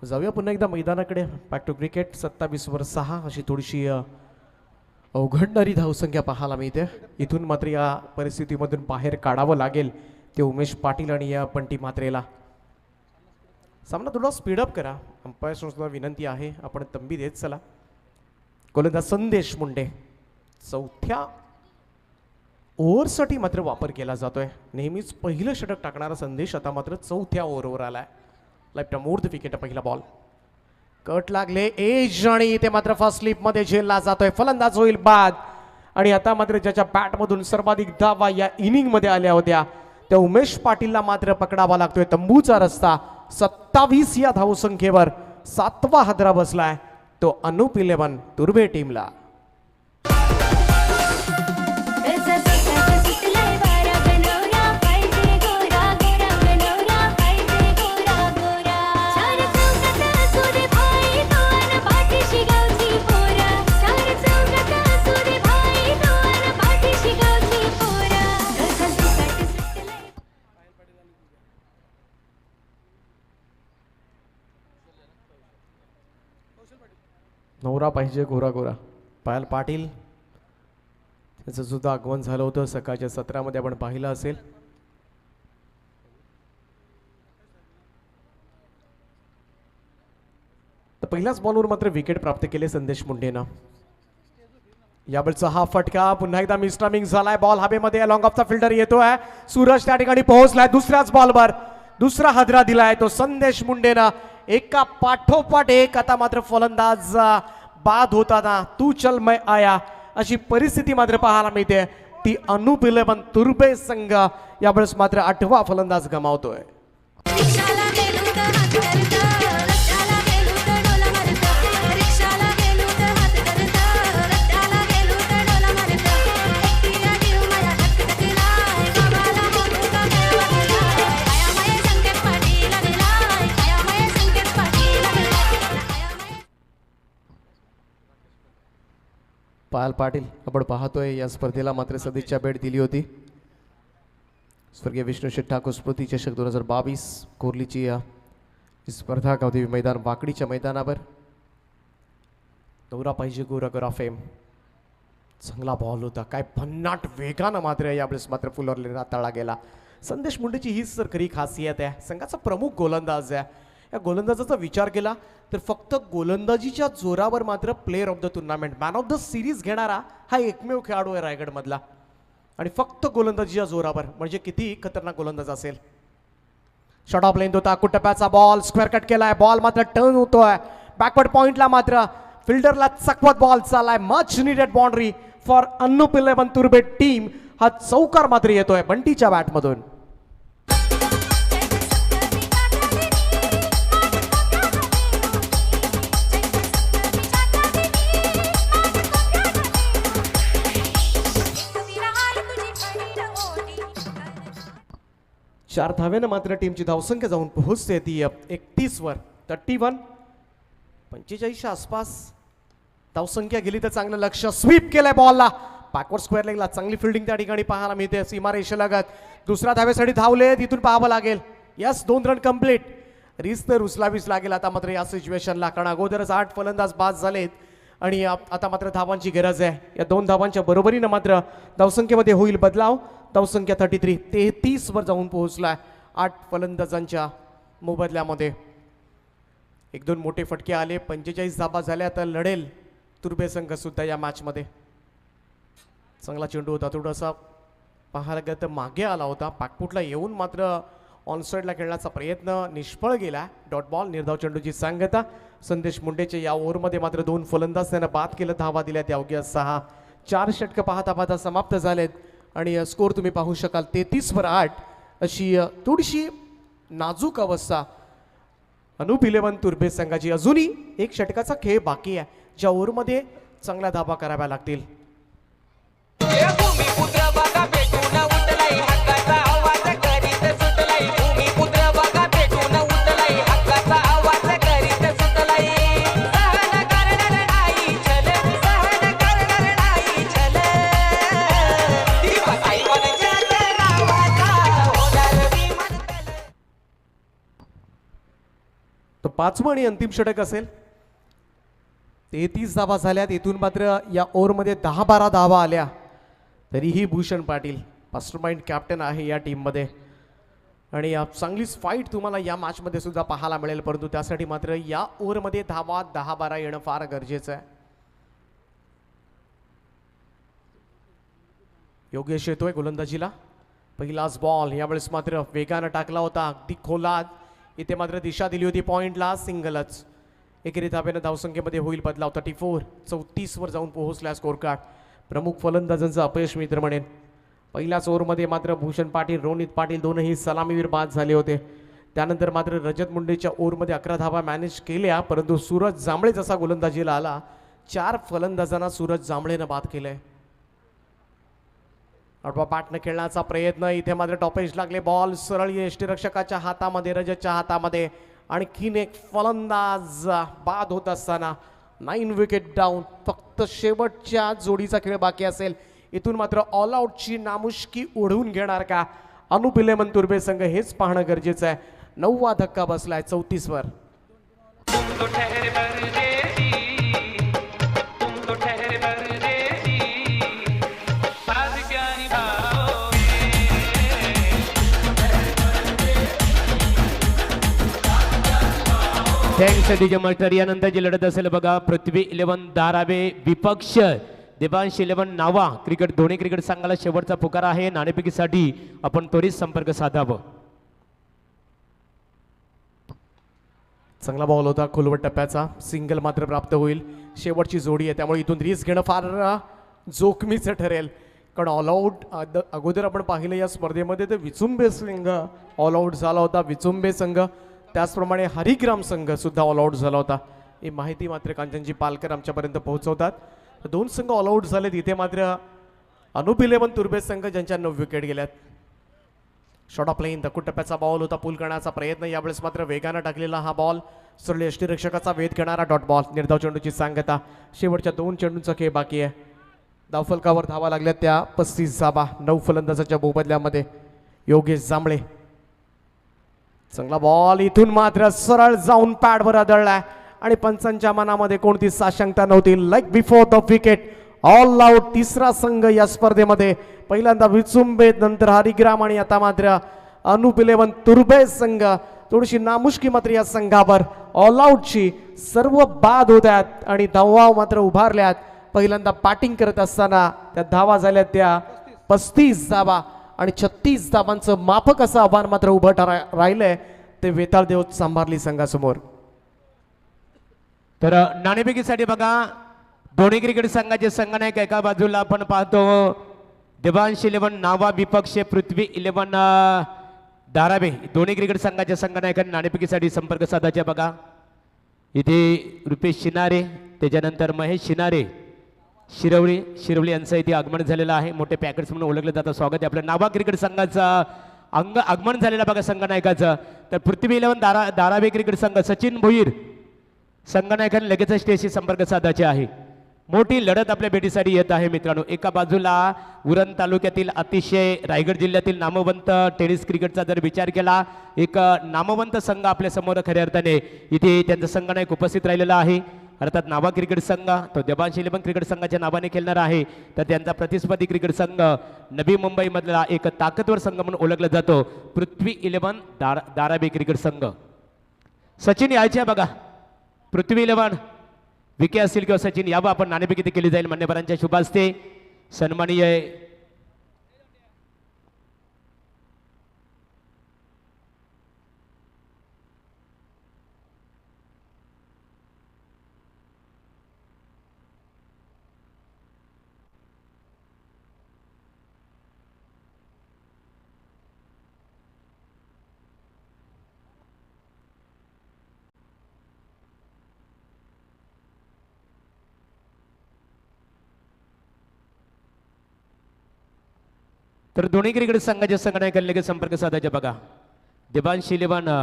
जाऊया पुन्हा एकदा मैदानाकडे. Back to cricket. 27 वर 6 अशी थोडीशी अवघडणारी धावसंख्या पाहायला मिळते. इथून मात्र या परिस्थितीमधून बाहेर काढावं लागेल ते उमेश पाटील आणि या पंटी म्हात्रेला. सामना थोडा स्पीडअप करा, अंपायर्सना सुद्धा विनंती आहे. आपण तंबी देत चला. गोलंदाज संदेश मुंडे चौथ्या ओव्हरसाठी मात्र वापर केला जातोय. नेहमीच पहिलं षटक टाकणारा संदेश आता मात्र चौथ्या ओव्हरवर आलाय. Left more the wicket. पहिला बॉल कट लागले एज आणि इथे मात्र फर्स्ट स्लिप मध्ये झेलला जातोय. फलंदाज होईल बाद. आणि आता मात्र ज्याच्या बॅटमधून सर्वाधिक धावा या इनिंग मध्ये आल्या होत्या त्या उमेश पाटीलला मात्र पकडावा लागतोय तंबूचा रस्ता. 27 या धावसंख्येवर 7वा हादरा बसलाय तो अनुप 11 तुर्भे टीमला. नवरा पाहिजे गोरा गोरा. पायल पाटील त्याचं सुद्धा आगमन झालं होतं सकाळच्या सत्रामध्ये आपण पाहिलं असेल. पहिल्याच बॉलवर मात्र विकेट प्राप्त केले संदेश मुंडेनं. यावेळचा हा फटका पुन्हा एकदा मिसटायमिंग झालाय. बॉल हवेमध्ये लॉंग ऑफचा फिल्डर येतोय. सूरज त्या ठिकाणी पोहोचलाय. दुसऱ्याच बॉलवर दुसरा हादरा दिलाय तो संदेश मुंडेनं. एका पाठोपाठ एक आता मात्र फलंदाज बाद होताना तू चल मैं आया अशी परिस्थिती मात्र पाहायला मिळते. ती अनूप 11 तुर्बे संघ यावेळेस मात्र 8वा फलंदाज गमावतोय. रिक्षाला गेलो तर हात करता, रस्त्याला गेलो तर डोला मारता, रिक्षाला गेलो तर हात करता, रस्त्याला गेलो तर डोला मारता, एकटीला जीव माझ्या धकधकलाय, गावाला बोलू का गावाला, आयामाये संकेत पाठी लागलाय, आयामाये संकेत पाठी लागलाय. पायल पाटील आपण पाहतोय या स्पर्धेला मात्र सदिच्छा भेट दिली होती. स्वर्गीय विष्णू शेठ ठाकूर स्मृती चषक 2022 कोर्लीची ही स्पर्धा गावदेवी मैदान वाकडीच्या मैदानावर. दौरा पाहिजे गोरा फेम. चांगला बॉल होता. काय भन्नाट वेगानं मात्र यावेळेस मात्र फुलवलेला तळा गेला. संदेश मुंडेची हीच तर खरी खासियत आहे. संघाचा प्रमुख गोलंदाज आहे. या गोलंदाजाचा विचार केला तर फक्त गोलंदाजीच्या जोरावर मात्र player of the tournament man of the series घेणारा हा एकमेव खेळाडू आहे रायगडमधला. आणि फक्त गोलंदाजीच्या जोरावर म्हणजे किती खतरनाक गोलंदाज असेल. शॉट ऑफ लेंथ होता. कुटप्याचा बॉल स्क्वेअर कट केलाय. बॉल मात्र टर्न होतोय. बॅकवर्ड पॉइंटला मात्र फिल्डरला चकवत बॉल चाललाय. Much needed boundary for Anoop 11 तुर्बे टीम. हा चौकार मात्र येतोय बंटीच्या बॅटमधून. चार धाव्यानं मात्र टीमची धावसंख्या जाऊन पोहोचते ती 31 वर. 31 45च्या आसपास धावसंख्या गेली तर चांगलं लक्ष. स्वीप केलंय बॉलला. बॅकवर्ड स्क्वेअर लेगला चांगली फिल्डिंग त्या ठिकाणी पाहायला मिळते. सीमा रेषेलगत दुसऱ्या धावेसाठी धावले. तिथून पाहावं लागेल. Yes 2 run complete. रिस तर उचलावीच लागेल आता मात्र या सिच्युएशनला. कारण अगोदरच 8 फलंदाज बाद झालेत आणि आता मात्र धावांची गरज आहे. या 2 धावांच्या बरोबरीनं मात्र धावसंख्येमध्ये होईल बदलाव. धावसंख्या 33 वर जाऊन पोहोचलाय 8 फलंदाजांच्या मोबदल्यामध्ये. 1-2 मोठे फटके आले. 45 धाबा झाल्या तर लढेल तुर्बे संघ सुद्धा या मॅचमध्ये. चांगला चेंडू होता. थोडासा पाहायला गेलं तर मागे आला होता. पाकपुटला येऊन मात्र ऑनसाईडला खेळण्याचा प्रयत्न निष्फळ गेला. Dot ball. निर्धाव चेंडूची सांगता. संदेश मुंडेचे या ओव्हरमध्ये मात्र 2 फलंदाज त्यानं बाद केलं. धावा दिल्या त्या अवघ्या 6. 4 षटकं पाहता समाप्त झालेत आणि स्कोर तुम्ही पाहू शकाल 33 वर 8 अशी थोडीशी नाजूक अवस्था अनूप 11 तुर्बे संघाची. अजूनही 1 षटकाचा खेळ बाकी आहे ज्या ओव्हरमध्ये चांगल्या धावा कराव्या लागतील. भूमिपुत्र बघा भेटून उठलाय हक्काचा आवाज करीत सुटलाय. भूमिपुत्र बघा भेटून उठलाय हक्काचा आवाज करीत सुटलाय. सहन करणार नाही छल, सहन करणार नाही छल. दिवस ऐकण्याच्या नावाचा होणार विमान तल. तो 5वं आणि अंतिम षटक असेल. 33 धावा झाल्यात. इथून मात्र या ओव्हरमध्ये 10-12 धावा आल्या तरीही भूषण पाटील मास्टरमाइंड कॅप्टन आहे या टीममध्ये आणि चांगलीच फाईट तुम्हाला या मॅचमध्ये सुद्धा पाहायला मिळेल. परंतु त्यासाठी मात्र या ओव्हरमध्ये धावा 10-12 येणं फार गरजेचं आहे. योगेश येतोय गोलंदाजीला. पहिलाच बॉल यावेळेस मात्र वेगानं टाकला होता. अगदी खोलात. इथे मात्र दिशा दिली होती पॉइंटला. सिंगलच. एकेरी धाब्यानं धावसंख्येमध्ये होईल बदलाव. 34 वर जाऊन पोहोचला स्कोर कार्ड. प्रमुख फलंदाजांचं अपयश मित्र म्हणेन. पहिल्याच ओव्हरमध्ये मात्र भूषण पाटील रोनित पाटील दोनही सलामीवीर बाद झाले होते. त्यानंतर मात्र रजत मुंडेच्या ओव्हरमध्ये 11 धावा मॅनेज केल्या. परंतु सूरज जांभळे जसा गोलंदाजीला आला 4 फलंदाजांना सूरज जांभळेनं बाद केलंय. आठवा बॅटनं खेळण्याचा प्रयत्न. इथे मात्र टॉपेज लागले. बॉल सरळ यष्टीरक्षकाच्या हातामध्ये रजतच्या हातामध्ये. आणखीन एक फलंदाज बाद होत असताना 9 विकेट डाऊन. फक्त शेवटच्या जोडीचा खेळ बाकी असेल. इथून मात्र ऑल आउटची नामुष्की ओढवून घेणार का अनूप 11 तुर्बे संघ हेच पाहणं गरजेचं आहे. 9वा धक्का बसलाय 34 वर. तुम तो ठहर परदेसी, तुम तो ठहर परदेसी, साथ क्या निभाओगे. Thanks DJ master. यानंतर जी लढत असेल बघा, पृथ्वी 11 धारावे विपक्ष देवांश 11 नावा क्रिकेट. दोन्ही क्रिकेट संघाला शेवटचा पुकार आहे. नाणेफेकीसाठी आपण त्वरित संपर्क साधावं. चांगला बॉल होता, खोलवट टप्प्याचा. सिंगल मात्र प्राप्त होईल. शेवटची जोडी आहे, त्यामुळे इथून रिस्क घेणं फार जोखमीचं ठरेल. कारण ऑल आऊट अगोदर आपण पाहिलं या स्पर्धेमध्ये तर विचुंबे संघ ऑल आऊट झाला होता. विचुंबे संघ, त्याचप्रमाणे हरिग्राम संघ सुद्धा ऑल आऊट झाला होता. ही माहिती मात्र कांचनजी पालकर आमच्यापर्यंत पोहोचवतात. तर 2 संघ ऑल आऊट झाले. तिथे मात्र अनुप 11 तुर्बे संघ ज्यांच्या 9 विकेट गेल्यात. शॉर्ट ऑफ लाईन धक्कू टप्प्याचा बॉल होता. पूल करण्याचा प्रयत्न, यावेळेस मात्र वेगानं टाकलेला हा बॉल. सरळ यष्टीरक्षकाचा वेध घेणारा डॉट बॉल. निर्धाव चेंडूची सांगता. शेवटच्या 2 चेंडूंचा खेळ बाकी आहे. धावफलकावर धावा लागल्या त्या 35 धावा. 9 फलंदाजाच्या मोबदल्यामध्ये योगेश जांभळे. चांगला बॉल इथून मात्र सरळ जाऊन पॅडवर आदळलाय आणि पंचांच्या मनामध्ये कोणती साशंकता नव्हती. Like before the wicket, all out. तिसरा संघ या स्पर्धेमध्ये. पहिल्यांदा विचुंबे, नंतर हरिग्राम आणि आता मात्र अनुप 11 तुर्बे संघ. थोडीशी नामुष्की मात्र या संघावर. ऑल आऊटची सर्व बाद होत आहेत आणि धावा मात्र उभारल्यात. पहिल्यांदा बॅटिंग करत असताना त्या धावा झाल्या त्या 35 धावा आणि 36 धावांचं माफक असं आव्हान मात्र उभं राहिलंय ते वेताळ देव चांभारली संघासमोर. तर नाणेफेकीसाठी बघा, दोन्ही क्रिकेट संघाचे संघनायक एका बाजूला आपण पाहतो देवांश 11 नावा विपक्ष पृथ्वी 11 धारावे. दोन्ही क्रिकेट संघाच्या संघनायकांनी नाणेफेकीसाठी संपर्क साधायचे बघा. इथे रुपेश शिनारे, त्याच्यानंतर महेश शिनारे, शिरवली यांचं इथे आगमन झालेलं आहे. मोठे पॅकेट्स म्हणून ओळखलं जातं. स्वागत आहे आपल्या नावा क्रिकेट संघाचं आगमन झालेलं बघा संघनायकाचं. तर पृथ्वी 11 धारावे क्रिकेट संघ सचिन भोईर संघनायकांनी लगेच स्टेजशी संपर्क साधायचे आहे. मोठी लढत आपल्या भेटीसाठी येत आहे मित्रांनो. एका बाजूला उरण तालुक्यातील अतिशय रायगड जिल्ह्यातील नामवंत टेनिस क्रिकेटचा जर विचार केला, एक नामवंत संघ आपल्या समोर खऱ्या अर्थाने इथे त्यांचा संघनायक उपस्थित राहिलेला आहे. अर्थात नावा क्रिकेट संघ तो देवांश 11 क्रिकेट संघाच्या नावाने खेळणार आहे. तर त्यांचा प्रतिस्पर्धी क्रिकेट संघ नवी मुंबईमधला एक ताकदवर संघ म्हणून ओळखला जातो पृथ्वी 11 धारावी क्रिकेट संघ. सचिन यायचे बघा, पृथ्वी 11 विके असतील किंवा सचिन यावं आपण नाणेफेकी केली जाईल. मान्यवरांच्या शुभ हस्ते सन्माननीय तर दोन्ही क्रिकेट संघाच्या संघनायकांनी लगेच संपर्क साधायचे बघा. देवांश 11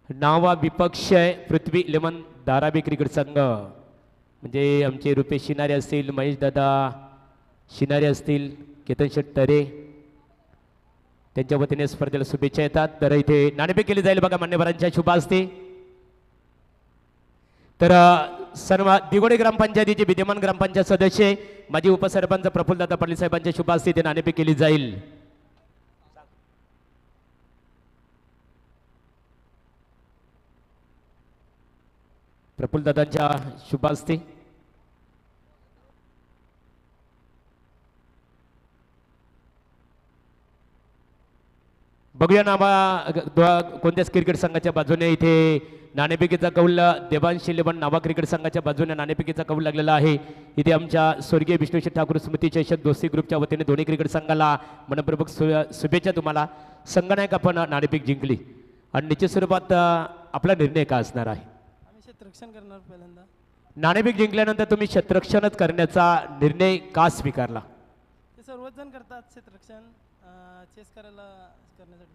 नावा विपक्ष पृथ्वी 11 धारावी क्रिकेट संघ. म्हणजे आमचे रुपेश शिनारे असतील, महेश दादा शिनारे असतील, केतन शेट तरे, त्यांच्या वतीने स्पर्धेला शुभेच्छा येतात. तर इथे नाणेफेक केली जाईल बघा मान्यवरांच्या शुभ हस्ते. तर सर्व दिगोडे ग्रामपंचायतीचे विद्यमान ग्रामपंचायत सदस्य माजी उपसरपंच प्रफुल्लदादा पाटील साहेबांच्या शुभ हस्ते ते नाणेफेक केली जाईल. प्रफुल्लदादांच्या शुभ हस्ते बघूया नामा कोणत्याच क्रिकेट संघाच्या बाजूने इथे नाणेफेकीचा कौल देवांश 11 नावा क्रिकेट संघाच्या बाजूने नाणेफेकीचा कौल लागलेला आहे. इथे आमच्या स्वर्गीय विष्णुशेठ ठाकूर स्मृती चषक दोस्ती ग्रुपच्या वतीने दोन्ही क्रिकेट संघाला मनपूर्वक शुभेच्छा. तुम्हाला संघनायक आपण नाणेफेक जिंकली आणि निश्चित स्वरूपात आपला निर्णय काय असणार आहे? आम्ही क्षेत्ररक्षण करणार पहिल्यांदा. नाणेफेक जिंकल्यानंतर तुम्ही क्षेत्ररक्षणच करण्याचा निर्णय का स्वीकारला? ते सर्वच जण करतात क्षेत्ररक्षण चेस करायला करण्यासाठी.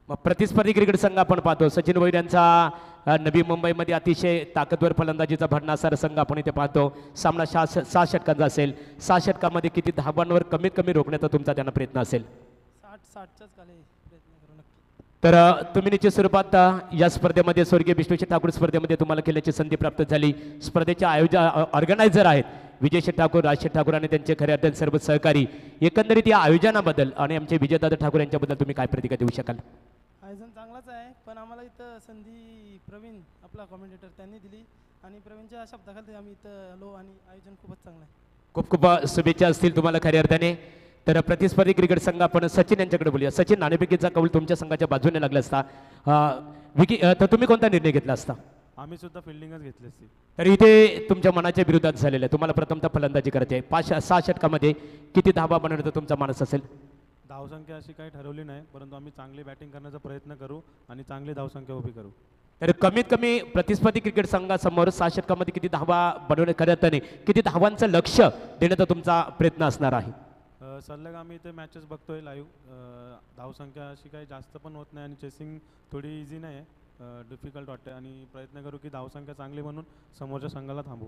मग प्रतिस्पर्धी क्रिकेट संघ आपण पाहतो सचिन भोईर यांचा नवी मुंबईमध्ये अतिशय ताकदवर फलंदाजीचा भरणासारा संघ आपण इथे पाहतो. सामना 6 षटकांचा असेल. 6 षटकामध्ये किती धावांवर कमीत कमी रोखण्याचा तुमचा त्यांना प्रयत्न असेल? 60च्याच खाली प्रयत्न करू नक्की. तर तुम्ही निश्चित स्वरूपात या स्पर्धेमध्ये स्वर्गीय विष्णुशेठ ठाकूर स्पर्धेमध्ये तुम्हाला खेळण्याची संधी प्राप्त झाली. स्पर्धेच्या ऑर्गनायझर आहेत विजयशेठ ठाकूर, राजशेठ ठाकूर आणि त्यांचे खऱ्या अर्थाने सर्व सहकारी. एकंदरीत या आयोजनाबद्दल आणि आमचे विजयदादा ठाकूर यांच्याबद्दल तुम्ही काय प्रतिक्रिया देऊ शकाल? आयोजन चांगलाच आहे, पण आम्हाला इथं संधी प्रवीण आपला कॉमेंटेटर त्यांनी दिली आणि प्रवीणच्या शब्दाखाली आम्ही इथं आलो आणि आयोजन खूपच चांगलं आहे. खूप खूप शुभेच्छा असतील तुम्हाला खऱ्या अर्थाने. तर प्रतिस्पर्धी क्रिकेट संघ आपण सचिन यांच्याकडे बोलूया. सचिन, नाणेफेकीचा कौल तुमच्या संघाच्या बाजूने लागला असता. विकी, तर तुम्ही कोणता निर्णय घेतला असता? आम्ही सुद्धा फिल्डिंगच घेतली असती. तर इथे तुमच्या मनाच्या विरोधात झालेलं आहे. तुम्हाला प्रथमतः फलंदाजी करायची आहे. 5-6 षटकामध्ये किती धावा बनवण्याचा तुमचा मानस असेल? धावसंख्या अशी काही ठरवली नाही, परंतु आम्ही चांगली बॅटिंग करण्याचा प्रयत्न करू आणि चांगली धावसंख्या उभी करू. तर कमीत कमी प्रतिस्पर्धी क्रिकेट संघासमोर 6 षटकामध्ये किती धावा बनवणे खऱ्या अर्थाने किती धावांचं लक्ष देण्याचा तुमचा प्रयत्न असणार आहे? सलग आम्ही इथे मॅचेस बघतोय लाईव्ह. धावसंख्या अशी काही जास्त पण होत नाही आणि चेसिंग थोडी इझी नाही आहे, डिफिकल्ट वाटते आणि प्रयत्न करू की धावसंख्या चांगली म्हणून समोरच्या संघाला थांबू.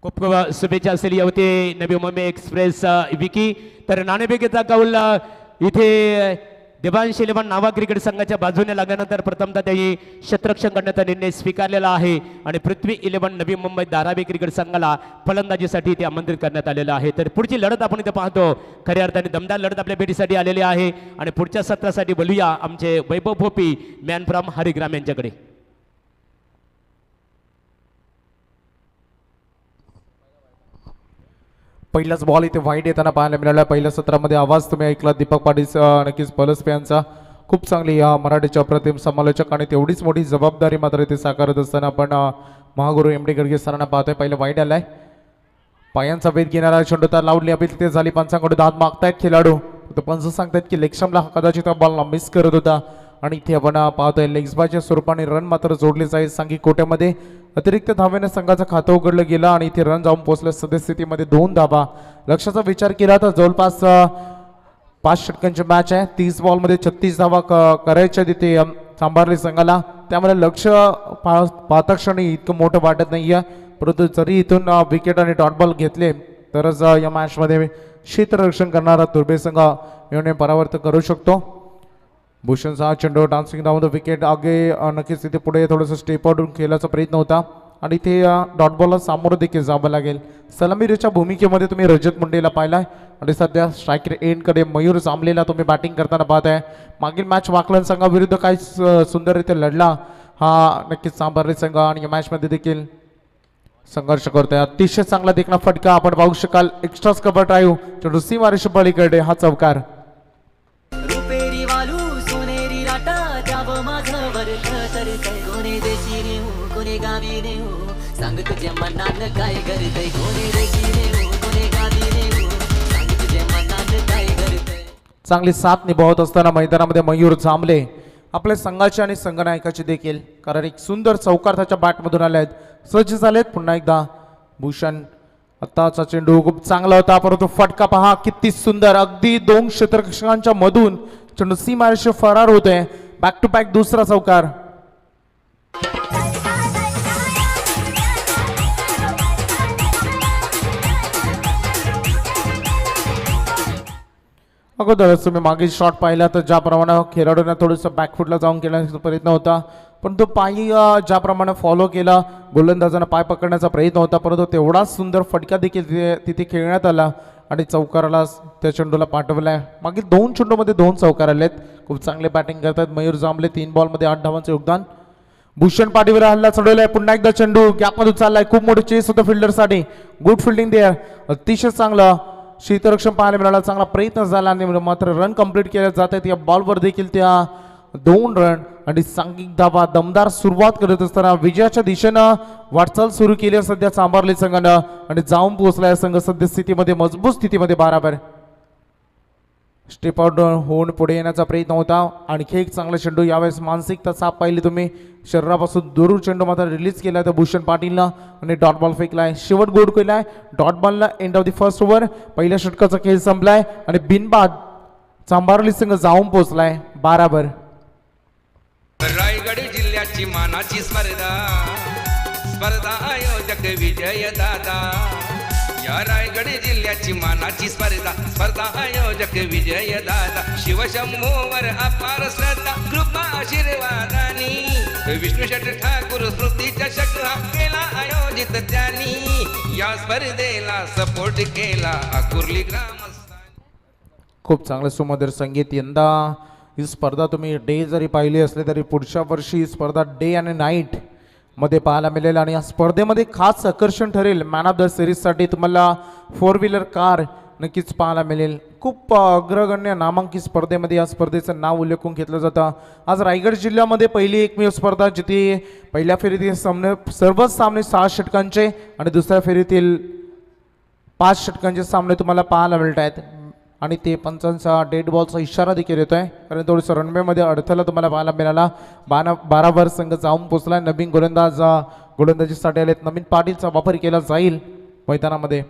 खूप खूप शुभेच्छा असेल. होते नवी मुंबई एक्सप्रेस विकी. तर नाणेफेकीचा कौल इथे देवांश इलेव्हन नावा क्रिकेट संघाच्या बाजूने लागल्यानंतर प्रथमतः त्यांनी क्षेत्ररक्षण करण्याचा निर्णय स्वीकारलेला आहे आणि पृथ्वी 11 नवी मुंबई धारावी क्रिकेट संघाला फलंदाजीसाठी इथे आमंत्रित करण्यात आलेलं आहे. तर पुढची लढत आपण इथे पाहतो. खऱ्या अर्थाने दमदार लढत आपल्या भेटीसाठी आलेली आहे आणि पुढच्या सत्रासाठी बोलूया आमचे वैभव भोपी मॅन फ्रॉम हरिग्राम यांच्याकडे. पहिलाच बॉल इथे वाईट येताना पाहायला मिळाला. पहिल्या सत्रामध्ये आवाज तुम्ही ऐकला दीपक पाटील नक्कीच पलसपे यांचा. खूप चांगली या मराठीचे अप्रतिम समालोचक आणि तेवढीच मोठी जबाबदारी मात्र इथे साकारत असताना आपण महागुरू एम डी गडगे सरांना पाहतोय. पहिलं वाईट आलाय. पायांचा वेध घेणारा चेंडू तर लावली अपील तिथे झाली. पंचांकडून दाद मागतायत खेळाडू. तर पंच सांगतायत की लेगस्टम्पला कदाचित बॉलला मिस करत होता आणि इथे आपण पाहतोय लेग्सबाच्या स्वरूपाने रन मात्र जोडले जाईल सांघिक कोट्यामध्ये. अतिरिक्त धावेने संघाचं खातं उघडलं गेलं आणि इथे रन जाऊन पोहोचलं. सद्यस्थितीमध्ये 2 धावा. लक्षाचा विचार केला तर जवळपास 5 षटकांची मॅच आहे. 30 बॉलमध्ये 36 धावा करायच्या तिथे सांभारली संघाला. त्यामुळे लक्ष पाहता क्षणी इतकं मोठं वाटत नाहीये, परंतु जरी इथून विकेट आणि डॉट बॉल घेतले तरच या मॅचमध्ये क्षेत्ररक्षण करणारा तुर्बे संघ येऊन परावर्तन करू शकतो. भूषणचा चेंडू डान्सिंग डाऊन द विकेट आगे नक्कीच तिथे पुढे थोडंसं स्टेप आउट खेळायचा प्रयत्न होता आणि इथे डॉट बॉलला सामोरं देखील जावं लागेल. सलामीच्या भूमिकेमध्ये तुम्ही रजत मुंडेला पाहिलाय आणि सध्या स्ट्रायकर एंडकडे मयूर जांभलेला तुम्ही बॅटिंग करताना पाहताय. मागील मॅच वाकलन संघाविरुद्ध काही सुंदररित्या लढला हा नक्कीच सांभारली संघ आणि या मॅचमध्ये देखील संघर्ष करतोय. अतिशय चांगला देखणा फटका आपण पाहू शकाल. एक्स्ट्राच कव्हर ड्राईव्ह चेंडू सीमारेषे पलीकडे हा चौकार. रुपेरी वालू सोनेरी राटा द्यावं माझं वर्थ तर कोणी देशी नेऊ कोणी गावी नेऊ सांग तुझ्या मनात काय करतय कोणी देशी नेऊ कोणी गावी नेऊ सांग तुझ्या मनात काय करतय. चांगली साथ निभावत असताना मैदानामध्ये मयूर जांभले आपल्या संघाचे आणि संघनायकाचे देखील, कारण एक सुंदर चौकार त्याच्या बॅटमधून आले आहेत. सज्ज झालेत. पुन्हा एकदा भूषण. आत्ताचा चेंडू खूप चांगला होता परंतु फटका पहा किती सुंदर. अगदी 2 क्षेत्ररक्षकांच्या मधून चेंडू सीमारेषे फरार होतोय. बॅक टू बॅक दुसरा चौकार. अगोदरच तुम्ही मागील शॉट पाहिला तर ज्याप्रमाणे खेळाडूंना थोडंसं बॅकफुटला जाऊन खेळण्याचा प्रयत्न होता, परंतु पायी ज्याप्रमाणे फॉलो केला गोलंदाजांना पाय पकडण्याचा प्रयत्न होता, परंतु तेवढाच सुंदर फटका देखील तिथे खेळण्यात आला आणि चौकाराला त्या चेंडूला पाठवलाय. मागील 2 चेंडूमध्ये 2 चौकार आलेत. खूप चांगले बॅटिंग करतात मयूर जांभले. 3 बॉलमध्ये 8 धावांचे योगदान. भूषण पाटीवर हल्ला चढवलाय. पुन्हा एकदा चेंडू गॅपमधून चाललाय. खूप मोठे चेस होतं फिल्डरसाठी. Good fielding there. अतिशय चांगलं क्षेत्ररक्षण पाहायला मिळाला. चांगला प्रयत्न झाला आणि मात्र रन कंप्लीट केले जात आहेत. या बॉलवर देखील त्या 2 रन आणि सांघिक धावा. दमदार सुरुवात करत असताना विजयाच्या दिशेनं वाटचाल सुरू केली सध्या सांभारली संघानं आणि जाऊन पोहोचलाय संघ सध्या स्थितीमध्ये मजबूत स्थितीमध्ये बराबर. स्टेप आउट होऊन पुढे येण्याचा प्रयत्न होता. आणखी एक चांगला चेंडू. यावेळेस मानसिकता साप पाहिली तुम्ही. शरीरापासून दूर चेंडू मात्र रिलीज केला तर भूषण पाटीलनं आणि डॉट बॉल फेकलाय. शेवट गोड केलाय डॉट बॉलला. End of the first over. पहिल्या षटकाचा खेळ संपलाय आणि बिनबाद सांभारली संघ जाऊन पोहोचलाय बराबर. रायगड जिल्ह्याची मानाची स्पर्धा आयोजक विजय दादा. या रायगड जिल्ह्याची मानाची स्पर्धा आयोजक विजय दादा. शिवशंभूवर अपार श्रद्धा कृपा आशीर्वादानी विष्णू शेठ ठाकूर स्मृती चषक केला आयोजित त्यांनी. या स्पर्धेला सपोर्ट केला कुर्ली ग्रामस्थांनी. खूप चांगलं सुमधुर संगीत. यंदा ही स्पर्धा तुम्ही डे जरी पाहिली असली तरी पुढच्या वर्षी ही स्पर्धा डे आणि नाईट मध्ये पाहायला मिळेल आणि या स्पर्धेमध्ये खास आकर्षण ठरेल मॅन ऑफ द सिरीजसाठी तुम्हाला 4 व्हीलर कार नक्कीच पाहायला मिळेल. खूप अग्रगण्य नामांकित स्पर्धेमध्ये या स्पर्धेचं नाव उल्लेखून घेतलं जातं. आज रायगड जिल्ह्यामध्ये पहिली एकमेव स्पर्धा जिथे पहिल्या फेरीतील सामने सर्वच सामने 6 षटकांचे आणि दुसऱ्या फेरीतील 5 षटकांचे सामने तुम्हाला पाहायला मिळत आहेत आणि ते पंचांचा डेड बॉलचा इशारा देखील येतोय कारण थोडंसं रनवेमध्ये अडथळा तुम्हाला पाहायला मिळाला. 12 संघ जाऊन पोचला. नवीन गोलंदाजीसाठी आलेत. नवीन पाटीलचा वापर केला जाईल मैदानामध्ये.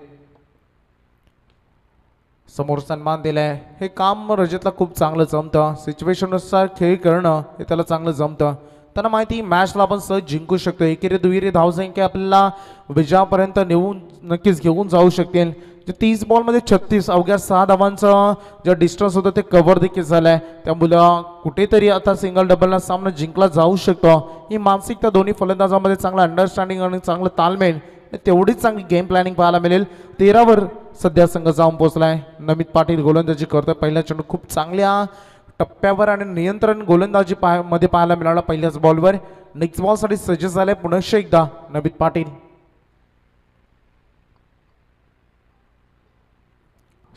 समोर सन्मान दिलाय. हे काम रजतला खूप चांगलं जमतं. सिच्युएशननुसार खेळ करणं हे त्याला चांगलं जमतं. त्यांना माहिती मॅचला आपण सहज जिंकू शकतो. एकेरी दुहेरी धावसंख्या आपल्याला विजयापर्यंत नेऊन नक्कीच घेऊन जाऊ शकतील. जे 30 बॉलमध्ये 36 अवघ्या 6 धावांचं जे डिस्टन्स होतं ते कव्हर देखील झालंय. त्यामुळं कुठेतरी आता सिंगल डबलला सामना जिंकला जाऊ शकतो. ही मानसिकता दोन्ही फलंदाजांमध्ये चांगलं अंडरस्टँडिंग आणि चांगलं ताळमेळ तेवढीच चांगली गेम प्लॅनिंग पाहायला मिळेल. 13वर सध्या संघ जाऊन पोहोचलाय. नमित पाटील गोलंदाजी करतोय. पहिला चेंडू खूप चांगल्या टप्प्यावर आणि नियंत्रण गोलंदाजी मध्ये पाहायला मिळाला पहिल्याच बॉलवर. नेक्स्ट बॉलसाठी सज्ज झाले पुनश्च एकदा नमित पाटील.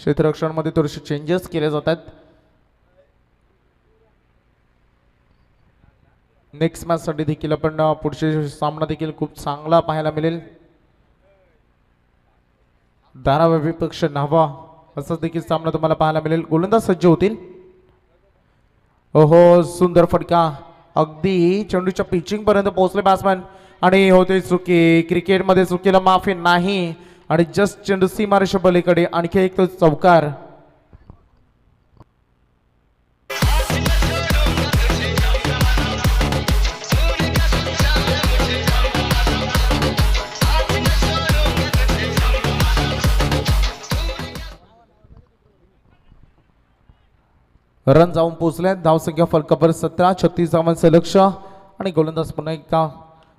क्षेत्ररक्षणामध्ये थोडेसे चेंजेस केले जातात. नेक्स्ट मॅच साठी देखील आपण पुढचे सामना देखील खूप चांगला पाहायला मिळेल. धारावा विपक्ष नावा असंच देखील सामना तुम्हाला पाहायला मिळेल. गोलंदाज सज्ज होतील. ओहो सुंदर फटका. अगदी चेंडूच्या पिचिंग पर्यंत पोहोचले बॅट्समॅन आणि होते चुकी. क्रिकेटमध्ये चुकीला माफी नाही आणि जस्ट चेंडू सीमारेषे पलीकडे. आणखी एक तो चौकार. रन जाऊन पोहोचले. धावसंख्या फलकावर 17. 36 धावांचं लक्ष आणि गोलंदाज पुन्हा एकदा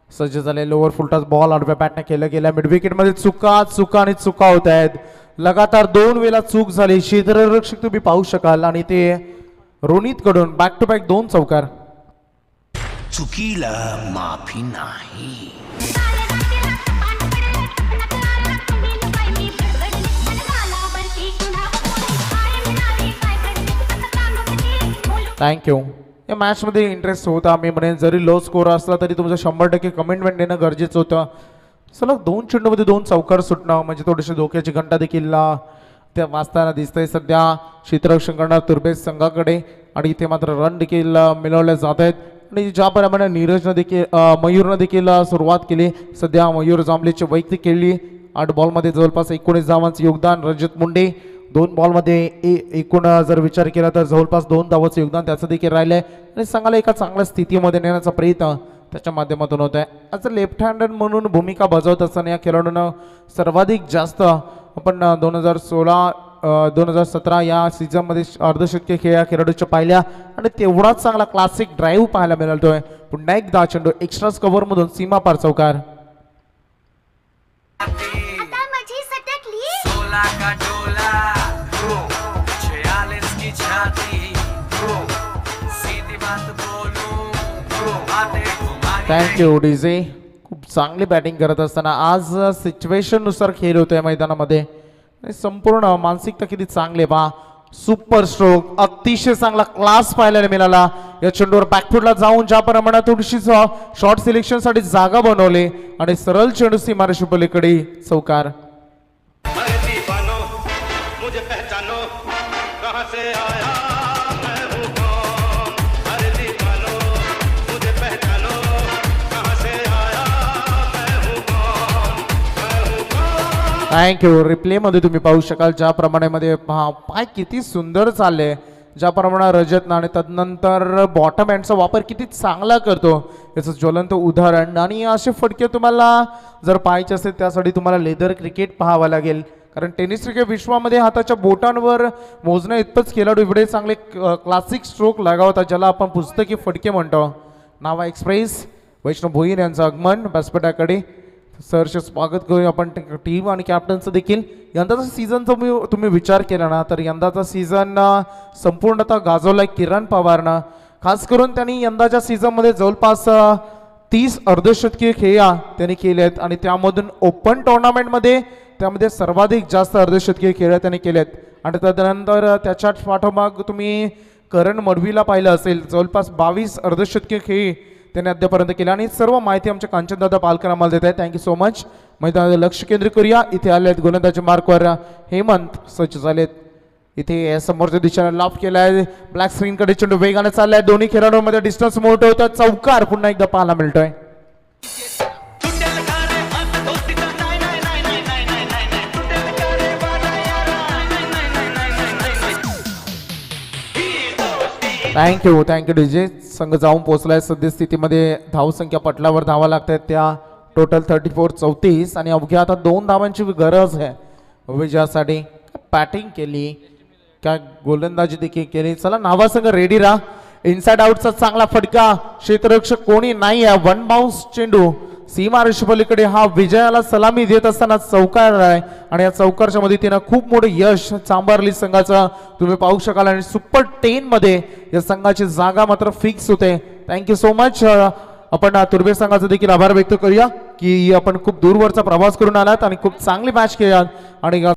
सज्ज झाले. लोअर फुलटॉस बॉल आडव्या बॅटने केलं गेला. मिड विकेटमध्ये चुका आणि चुका होत आहेत. लगातार 2 वेळा चूक झाली. क्षेत्ररक्षक तुम्ही पाहू शकाल आणि ते रोनित कडून बॅक टू बॅक 2 चौकार. चुकीला माफी नाही. थँक्यू. या मॅचमध्ये इंटरेस्ट होता. मी म्हणेन जरी लो स्कोर असला तरी तुमचं 100% कमिटमेंट देणं गरजेचं होतं. सलग 2 चेंडूमध्ये 2 चौकार सुटणं म्हणजे थोडीशी धोक्याची घंटा देखील त्या वाचताना दिसतंय. सध्या क्षेत्ररक्षण करणार तुर्बेज संघाकडे आणि इथे मात्र रन देखील मिळवले जात आहेत आणि ज्याप्रमाणे नीरजनं देखील मयूरनं देखील सुरुवात केली. सध्या मयूर जांभलेची वैयक्तिक केली. 8 बॉलमध्ये जवळपास 19 धावांचं योगदान. रजत मुंडे 2 बॉलमध्ये एकूण जर विचार केला तर जवळपास 2 धावांचं योगदान त्याचं देखील राहिलंय आणि संघाला एका चांगल्या स्थितीमध्ये नेण्याचा प्रयत्न त्याच्या माध्यमातून होत आहे. आज लेफ्ट हँडर म्हणून भूमिका बजावत असताना या खेळाडूंना सर्वाधिक जास्त आपण 2016-2017 या सीझनमध्ये अर्धशतकी खेळ या खेळाडूच्या पाहिल्या आणि तेवढाच चांगला क्लासिक ड्राईव्ह पाहायला मिळतोय. पुन्हा एकदा चेंडू एक्स्ट्रास कव्हर मधून सीमापार चौकार. Thank you DJ. खूप चांगली बॅटिंग करत असताना आज सिच्युएशन नुसार खेळ होतोय मैदानामध्ये. संपूर्ण मानसिकता किती चांगली पहा. सुपर स्ट्रोक अतिशय चांगला क्लास पाहायला मिळाला. या चेंडूवर बॅकफुटला जाऊन ज्या प्रमाणात थोडीशी शॉर्ट सिलेक्शन साठी जागा बनवली आणि सरळ चेंडू सीमारेषे पलीकडे चौकार. थँक्यू. रिप्लेमध्ये तुम्ही पाहू शकाल ज्याप्रमाणे मध्ये पाय किती सुंदर चालले. ज्याप्रमाणे रजत आणि तदनंतर बॉटम हँडचा वापर किती चांगला करतो याचं ज्वलंत उदाहरण. आणि असे फटके तुम्हाला जर पाहायचे असेल त्यासाठी तुम्हाला लेदर क्रिकेट पाहावं लागेल कारण टेनिस क्रिकेट विश्वामध्ये हाताच्या बोटांवर मोजण्या इतपतच खेळाडू एवढे चांगले क्लासिक स्ट्रोक लगावतात ज्याला आपण पुस्तकी फटके म्हणतो. नावा एक्सप्रेस वैष्णव भोईर यांचं आगमन व्यासपीठाकडे. सरचे स्वागत करूया आपण टीम आणि कॅप्टनचं देखील. यंदाचा सीझनचा तुम्ही विचार केला ना तर यंदाचा सीझन संपूर्णतः गाजवलाय किरण पवारनं. खास करून त्यांनी यंदाच्या सीझनमध्ये जवळपास 30 अर्धशतकीय खेळ्या त्यांनी केल्या आहेत आणि त्यामधून ओपन टुर्नामेंटमध्ये त्यामध्ये सर्वाधिक जास्त अर्धशतकीय खेळ्या त्यांनी केल्यात. आणि त्यानंतर त्याच्या पाठोमाग तुम्ही करण मडवीला पाहिलं असेल, जवळपास 22 अर्धशतकीय खेळी त्यांनी अद्यापर्यंत केल्या. आणि सर्व माहिती आमच्या कांचनदादा पालकर आम्हाला देत आहेत. Thank you so much. मैदानात लक्ष केंद्रित करूया. इथे आले आहेत गोलंदाजी मार्कवर हेमंत सज्ज झालेत. इथे समोरच्या दिशेने लाफ केलाय, ब्लॅक स्क्रीन कडे चेंडू वेगाने चाललाय. दोन्ही खेळाडूंमध्ये डिस्टन्स मोठं होतं. चौकार पुन्हा एकदा पाहायला मिळतोय. Thank you DJ. संघ जाऊन पोहोचलाय सद्यस्थितीमध्ये. धावसंख्या पटलावर धावा लागतात त्या टोटल 34-34 आणि अवघ्या आता 2 धावांची गरज आहे विजयासाठी. बॅटिंग केली, काय गोलंदाजी देखील केली. चला नावासंघ रेडी राहा. इनसाइड आउटचा चांगला फटका, क्षेत्ररक्षक कोणी नाही आहे. 1 बाउन्स चेंडू सीमा रेषेपलीकडे. हा विजयाला सलामी देत असताना चौकार आहे आणि या चौकारच्या मदतीनं खूप मोठं यश चांभारली संघाचं तुम्ही पाहू शकाल. आणि सुपर 10 मध्ये या संघाची जागा मात्र फिक्स होते. Thank you so much. आपण तुर्भे संघाचा देखील आभार व्यक्त करूया की आपण खूप दूरवरचा प्रवास करून आलात आणि खूप चांगली मॅच खेळलात आणि